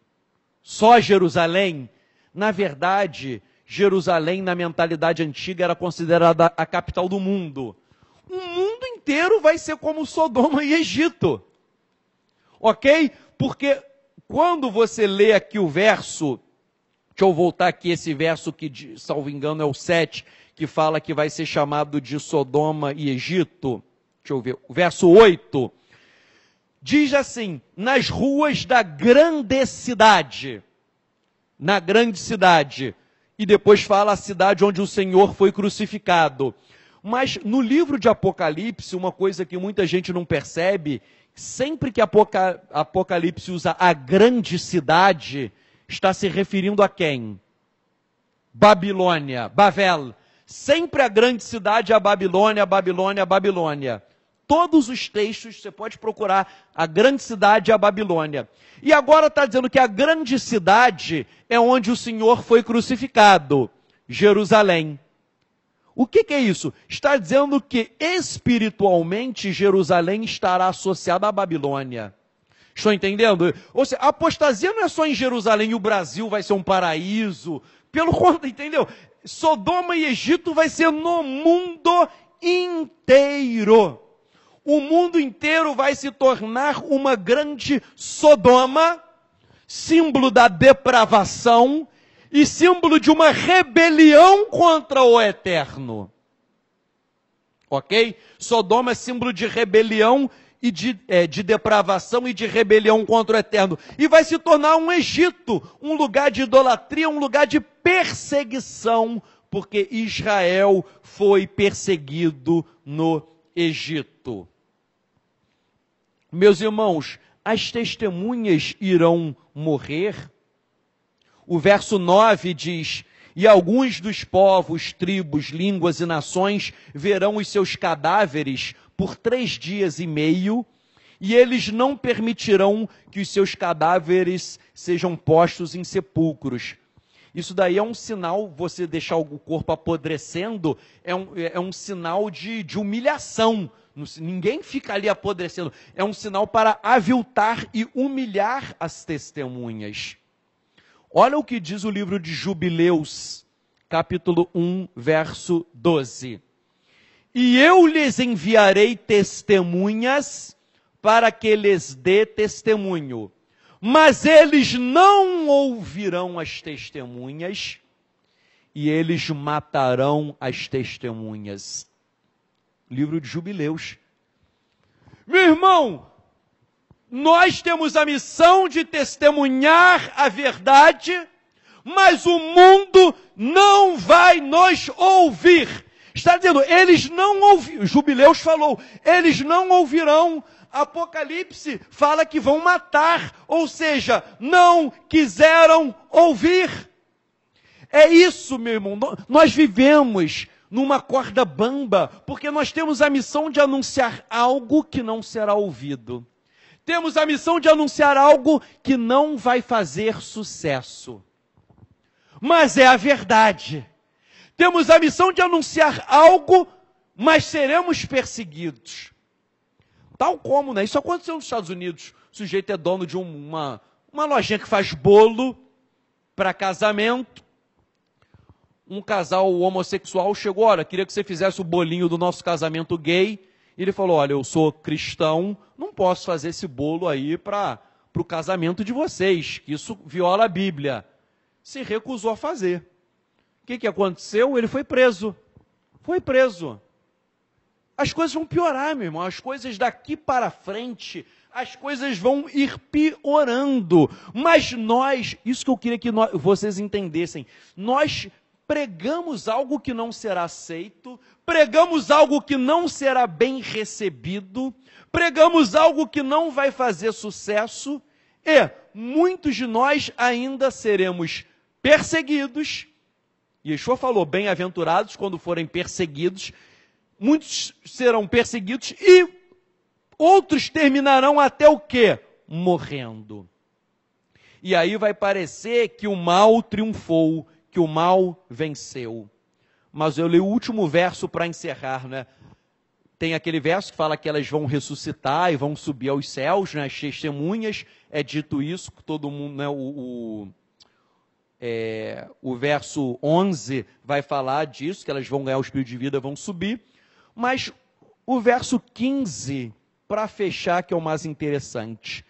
Só Jerusalém? Na verdade, Jerusalém, na mentalidade antiga, era considerada a capital do mundo. O mundo inteiro vai ser como Sodoma e Egito. Ok? Porque quando você lê aqui o verso, deixa eu voltar aqui esse verso que, salvo engano, é o 7, que fala que vai ser chamado de Sodoma e Egito. Deixa eu ver, o verso 8. Diz assim, nas ruas da grande cidade. Na grande cidade. E depois fala a cidade onde o Senhor foi crucificado. Mas no livro de Apocalipse, uma coisa que muita gente não percebe, sempre que Apocalipse usa a grande cidade, está se referindo a quem? Babilônia, Babel. Sempre a grande cidade é a Babilônia, Babilônia, Babilônia. Todos os textos, você pode procurar, a grande cidade é a Babilônia. E agora está dizendo que a grande cidade é onde o Senhor foi crucificado, Jerusalém. O que é isso? Está dizendo que espiritualmente Jerusalém estará associada à Babilônia. Estou entendendo? Ou seja, a apostasia não é só em Jerusalém e o Brasil vai ser um paraíso. Pelo contrário, entendeu? Sodoma e Egito vai ser no mundo inteiro. O mundo inteiro vai se tornar uma grande Sodoma, símbolo da depravação e símbolo de uma rebelião contra o eterno. Ok? Sodoma é símbolo de rebelião e de depravação e de rebelião contra o eterno. E vai se tornar um Egito, um lugar de idolatria, um lugar de perseguição, porque Israel foi perseguido no Egito. Meus irmãos, as testemunhas irão morrer. O verso 9 diz, e alguns dos povos, tribos, línguas e nações verão os seus cadáveres por 3 dias e meio, e eles não permitirão que os seus cadáveres sejam postos em sepulcros. Isso daí é um sinal, você deixar o corpo apodrecendo, é um sinal de humilhação. Ninguém fica ali apodrecendo. É um sinal para aviltar e humilhar as testemunhas. Olha o que diz o livro de Jubileus, capítulo 1, verso 12. E eu lhes enviarei testemunhas para que lhes dê testemunho. Mas eles não ouvirão as testemunhas e eles matarão as testemunhas. Livro de Jubileus. Meu irmão, nós temos a missão de testemunhar a verdade, mas o mundo não vai nos ouvir. Está dizendo, eles não ouvirão. Jubileus falou, eles não ouvirão. Apocalipse fala que vão matar, ou seja, não quiseram ouvir. É isso, meu irmão, nós vivemos numa corda bamba, porque nós temos a missão de anunciar algo que não será ouvido. Temos a missão de anunciar algo que não vai fazer sucesso. Mas é a verdade. Temos a missão de anunciar algo, mas seremos perseguidos. Tal como, né? Isso aconteceu nos Estados Unidos. O sujeito é dono de uma lojinha que faz bolo para casamento. Um casal homossexual chegou, olha, queria que você fizesse o bolinho do nosso casamento gay. E ele falou, olha, eu sou cristão, não posso fazer esse bolo aí para o casamento de vocês, que isso viola a Bíblia. Se recusou a fazer. O que aconteceu? Ele foi preso. Foi preso. As coisas vão piorar, meu irmão. As coisas daqui para frente, as coisas vão ir piorando. Mas nós, isso que eu queria que vocês entendessem, nós pregamos algo que não será aceito, pregamos algo que não será bem recebido, pregamos algo que não vai fazer sucesso, e muitos de nós ainda seremos perseguidos. Yeshua falou, bem-aventurados quando forem perseguidos. Muitos serão perseguidos e outros terminarão até o quê? Morrendo. E aí vai parecer que o mal triunfou, que o mal venceu. Mas eu leio o último verso para encerrar, né? Tem aquele verso que fala que elas vão ressuscitar e vão subir aos céus, né? As testemunhas, é dito isso, que todo mundo, né? O verso 11 vai falar disso, que elas vão ganhar o espírito de vida, vão subir. Mas o verso 15, para fechar, que é o mais interessante.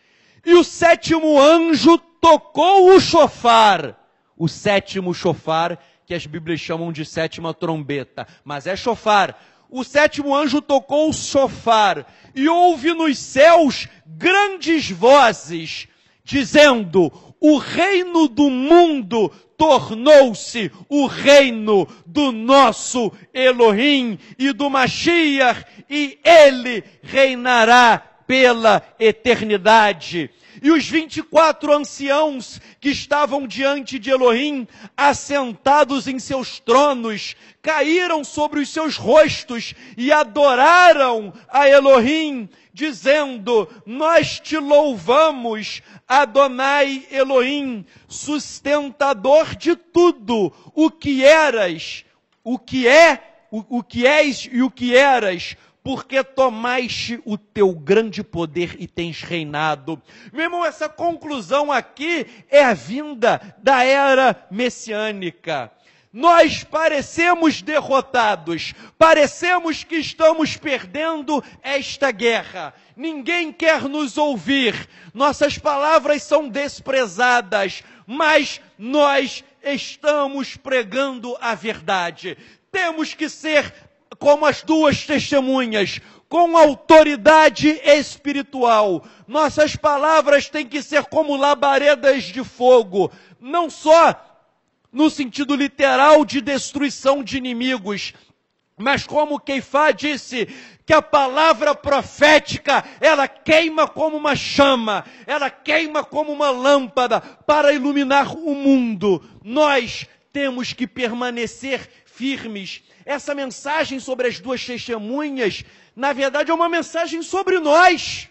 E o sétimo anjo tocou o chofar. O sétimo chofar, que as Bíblias chamam de sétima trombeta. Mas é chofar. O sétimo anjo tocou o chofar. E houve nos céus grandes vozes, dizendo: o reino do mundo tornou-se o reino do nosso Elohim e do Mashiach, e ele reinará pela eternidade. E os 24 anciãos que estavam diante de Elohim, assentados em seus tronos, caíram sobre os seus rostos e adoraram a Elohim, dizendo: nós te louvamos, Adonai Elohim, sustentador de tudo, o que eras, o que és e o que eras, porque tomaste o teu grande poder e tens reinado. Meu irmão, essa conclusão aqui é a vinda da era messiânica. Nós parecemos derrotados, parecemos que estamos perdendo esta guerra. Ninguém quer nos ouvir, nossas palavras são desprezadas, mas nós estamos pregando a verdade. Temos que ser como as duas testemunhas, com autoridade espiritual. Nossas palavras têm que ser como labaredas de fogo, não só no sentido literal de destruição de inimigos, mas como Keifá disse, que a palavra profética, ela queima como uma chama, ela queima como uma lâmpada para iluminar o mundo. Nós temos que permanecer firmes. Essa mensagem sobre as duas testemunhas, na verdade, é uma mensagem sobre nós.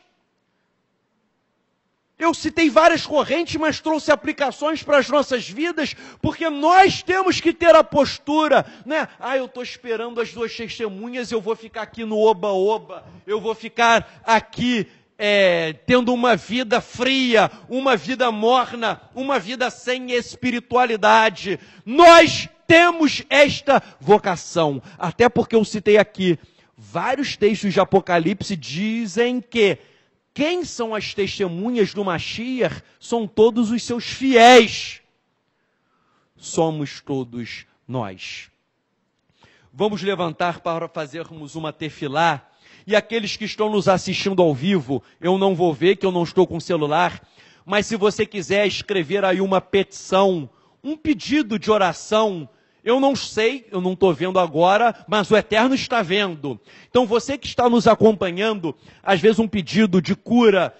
Eu citei várias correntes, mas trouxe aplicações para as nossas vidas, porque nós temos que ter a postura, né? Eu estou esperando as duas testemunhas, eu vou ficar aqui no oba-oba, eu vou ficar aqui tendo uma vida fria, uma vida morna, uma vida sem espiritualidade. Nós temos esta vocação, até porque eu citei aqui, vários textos de Apocalipse dizem que quem são as testemunhas do Mashiach? São todos os seus fiéis. Somos todos nós. Vamos levantar para fazermos uma tefilá. E aqueles que estão nos assistindo ao vivo, eu não vou ver, que eu não estou com celular, mas se você quiser escrever aí uma petição, um pedido de oração, eu não sei, eu não estou vendo agora, mas o Eterno está vendo. Então você que está nos acompanhando, às vezes um pedido de cura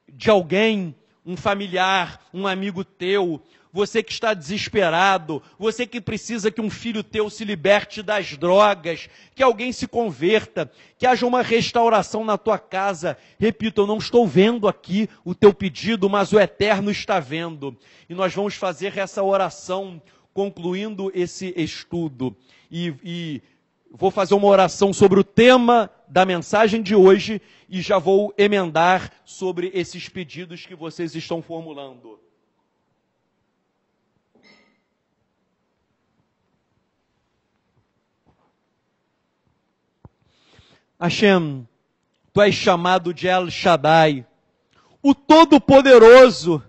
de alguém, um familiar, um amigo teu, você que está desesperado, você que precisa que um filho teu se liberte das drogas, que alguém se converta, que haja uma restauração na tua casa. Repito, eu não estou vendo aqui o teu pedido, mas o Eterno está vendo. E nós vamos fazer essa oração concluindo esse estudo, e vou fazer uma oração sobre o tema da mensagem de hoje, e já vou emendar sobre esses pedidos que vocês estão formulando. Hashem, Tu és chamado de El Shaddai, o Todo-Poderoso,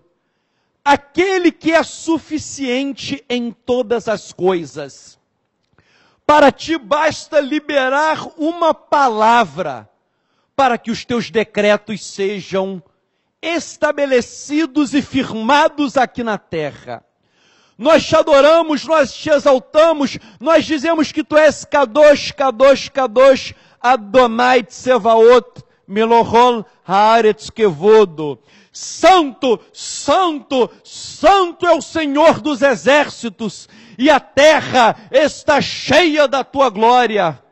aquele que é suficiente em todas as coisas. Para ti basta liberar uma palavra para que os teus decretos sejam estabelecidos e firmados aqui na terra. Nós te adoramos, nós te exaltamos, nós dizemos que tu és Kadosh, Kadosh, Kadosh, Adonai Tsevaot, Melohol Haaretz Kevodo. Santo, santo, santo é o Senhor dos exércitos, e a terra está cheia da tua glória.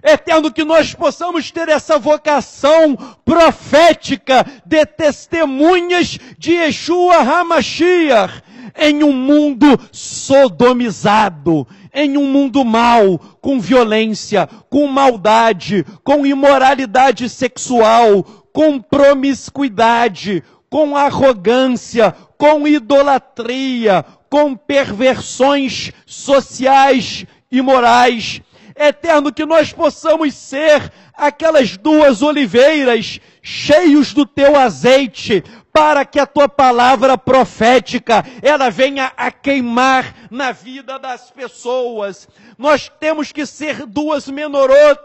Eterno, que nós possamos ter essa vocação profética de testemunhas de Yeshua HaMashiach em um mundo sodomizado, em um mundo mau, com violência, com maldade, com imoralidade sexual, com promiscuidade, com arrogância, com idolatria, com perversões sociais e morais. Eterno, que nós possamos ser aquelas duas oliveiras cheios do teu azeite, para que a tua palavra profética, ela venha a queimar na vida das pessoas. Nós temos que ser duas menorot,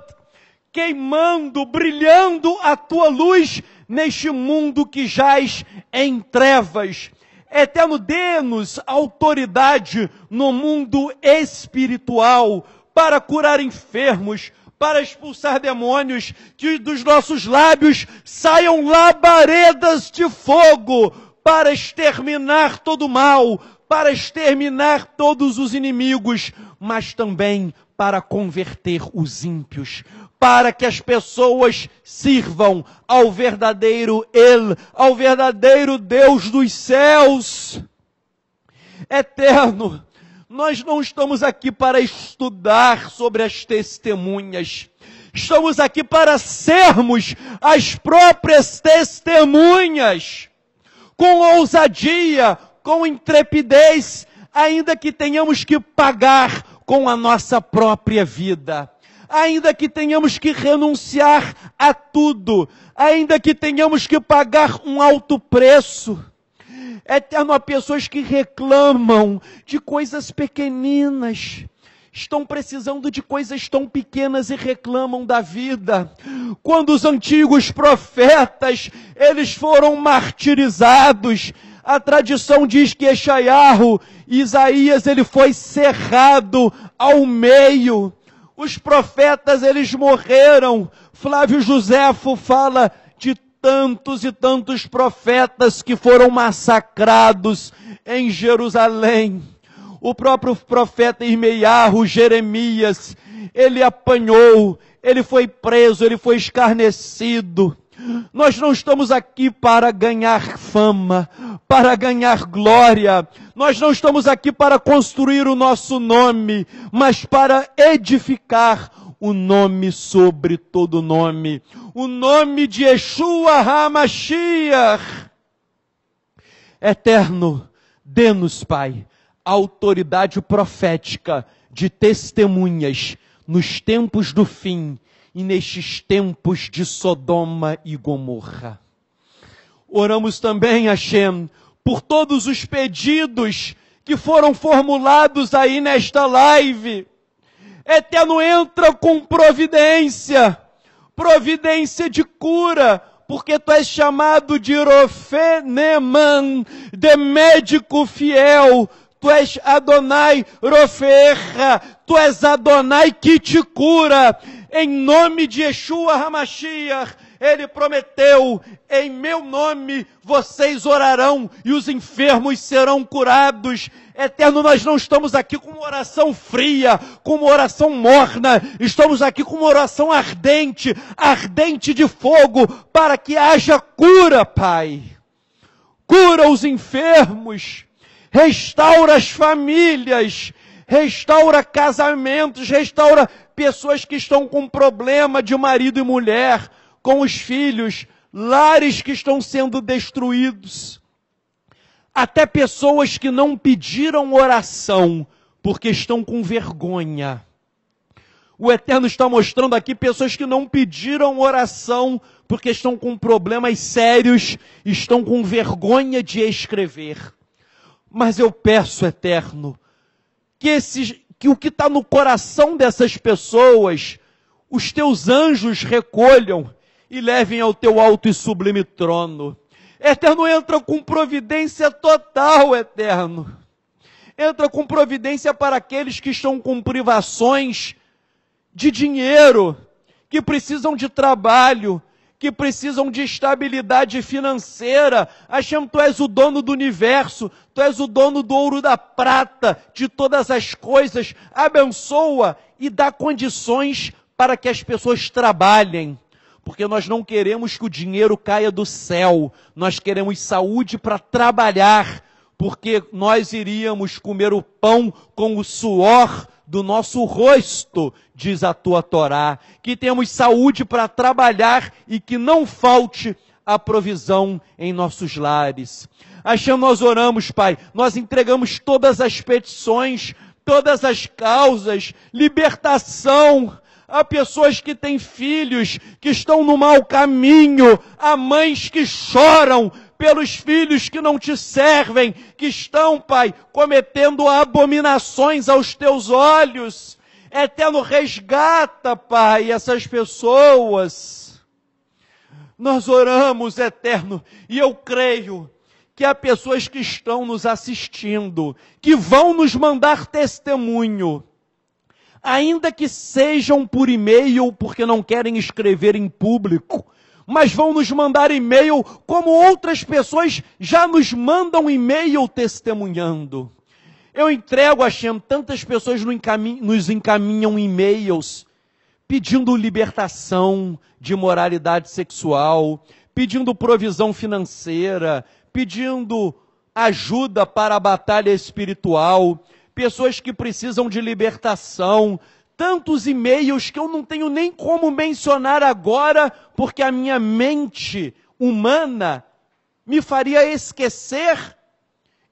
queimando, brilhando a tua luz neste mundo que jaz em trevas. Eterno, dê-nos autoridade no mundo espiritual, para curar enfermos, para expulsar demônios, que dos nossos lábios saiam labaredas de fogo, para exterminar todo o mal, para exterminar todos os inimigos, mas também para converter os ímpios, para que as pessoas sirvam ao verdadeiro ao verdadeiro Deus dos céus. Eterno, nós não estamos aqui para estudar sobre as testemunhas. Estamos aqui para sermos as próprias testemunhas. Com ousadia, com intrepidez, ainda que tenhamos que pagar com a nossa própria vida. Ainda que tenhamos que renunciar a tudo. Ainda que tenhamos que pagar um alto preço. Eterno, há pessoas que reclamam de coisas pequeninas, estão precisando de coisas tão pequenas e reclamam da vida. Quando os antigos profetas, eles foram martirizados, a tradição diz que Isaías, ele foi cerrado ao meio. Os profetas, eles morreram. Flávio Joséfo fala de tantos e tantos profetas que foram massacrados em Jerusalém. O próprio profeta Irmeiarro, Jeremias, ele apanhou, ele foi preso, ele foi escarnecido. Nós não estamos aqui para ganhar fama, para ganhar glória. Nós não estamos aqui para construir o nosso nome, mas para edificar o nome sobre todo nome, o nome de Yeshua HaMashiach. Eterno, dê-nos, Pai, a autoridade profética de testemunhas nos tempos do fim e nestes tempos de Sodoma e Gomorra. Oramos também, Hashem, por todos os pedidos que foram formulados aí nesta live. Eterno, entra com providência, providência de cura, porque tu és chamado de Rofé Neman, de médico fiel. Tu és Adonai Rofecha, tu és Adonai que te cura. Em nome de Yeshua HaMashiach, ele prometeu, em meu nome vocês orarão e os enfermos serão curados. Eterno, nós não estamos aqui com uma oração fria, com uma oração morna, estamos aqui com uma oração ardente, ardente de fogo, para que haja cura, Pai. Cura os enfermos, restaura as famílias, restaura casamentos, restaura pessoas que estão com problema de marido e mulher, com os filhos, lares que estão sendo destruídos. Até pessoas que não pediram oração, porque estão com vergonha. O Eterno está mostrando aqui pessoas que não pediram oração, porque estão com problemas sérios, estão com vergonha de escrever. Mas eu peço, Eterno, que o que está no coração dessas pessoas, os teus anjos recolham e levem ao teu alto e sublime trono. Eterno, entra com providência total, Eterno. Entra com providência para aqueles que estão com privações de dinheiro, que precisam de trabalho, que precisam de estabilidade financeira. Hashem, tu és o dono do universo, tu és o dono do ouro e da prata, de todas as coisas. Abençoa e dá condições para que as pessoas trabalhem, porque nós não queremos que o dinheiro caia do céu, nós queremos saúde para trabalhar, porque nós iríamos comer o pão com o suor do nosso rosto, diz a tua Torá, que temos saúde para trabalhar e que não falte a provisão em nossos lares. Hashem, nós oramos, Pai, nós entregamos todas as petições, todas as causas, libertação, há pessoas que têm filhos que estão no mau caminho, há mães que choram pelos filhos que não te servem, que estão, Pai, cometendo abominações aos teus olhos. Eterno, resgata, Pai, essas pessoas. Nós oramos, Eterno, e eu creio que há pessoas que estão nos assistindo, que vão nos mandar testemunho, ainda que sejam por e-mail, porque não querem escrever em público, mas vão nos mandar e-mail, como outras pessoas já nos mandam e-mail testemunhando. Eu entrego, Hashem, tantas pessoas nos encaminham e-mails, pedindo libertação de moralidade sexual, pedindo provisão financeira, pedindo ajuda para a batalha espiritual, pessoas que precisam de libertação, tantos e-mails que eu não tenho nem como mencionar agora, porque a minha mente humana me faria esquecer.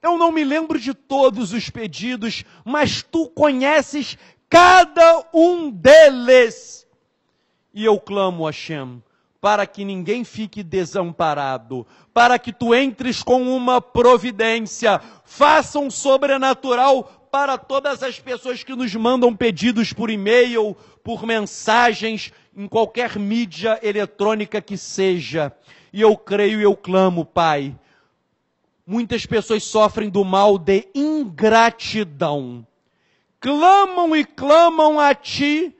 Eu não me lembro de todos os pedidos, mas tu conheces cada um deles. E eu clamo, Hashem, para que ninguém fique desamparado, para que tu entres com uma providência, faça um sobrenatural para todas as pessoas que nos mandam pedidos por e-mail, por mensagens, em qualquer mídia eletrônica que seja. E eu creio e eu clamo, Pai. Muitas pessoas sofrem do mal de ingratidão. Clamam e clamam a Ti,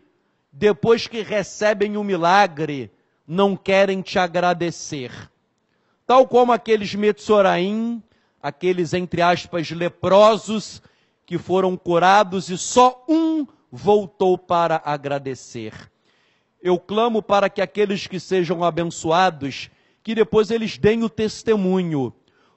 depois que recebem o milagre, não querem Te agradecer. Tal como aqueles Metzoraim, aqueles, entre aspas, leprosos, que foram curados e só um voltou para agradecer. Eu clamo para que aqueles que sejam abençoados, que depois eles deem o testemunho,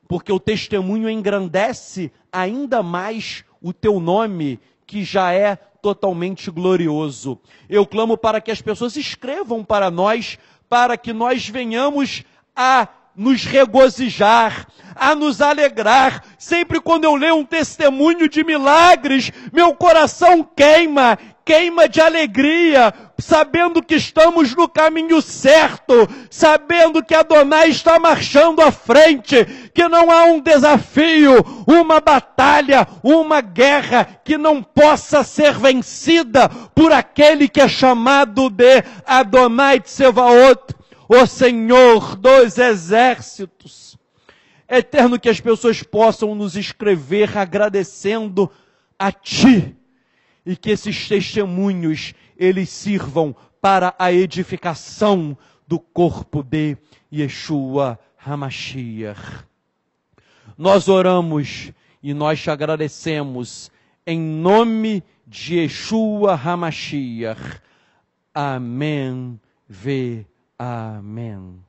porque o testemunho engrandece ainda mais o teu nome, que já é totalmente glorioso. Eu clamo para que as pessoas escrevam para nós, para que nós venhamos a nos regozijar, a nos alegrar. Sempre quando eu leio um testemunho de milagres, meu coração queima de alegria, sabendo que estamos no caminho certo, sabendo que Adonai está marchando à frente, que não há um desafio, uma batalha, uma guerra que não possa ser vencida por aquele que é chamado de Adonai Tsevaot, o Senhor dos exércitos. Eterno, que as pessoas possam nos escrever agradecendo a Ti, e que esses testemunhos, eles sirvam para a edificação do corpo de Yeshua HaMashiach. Nós oramos e nós te agradecemos em nome de Yeshua HaMashiach. Amém. Amém.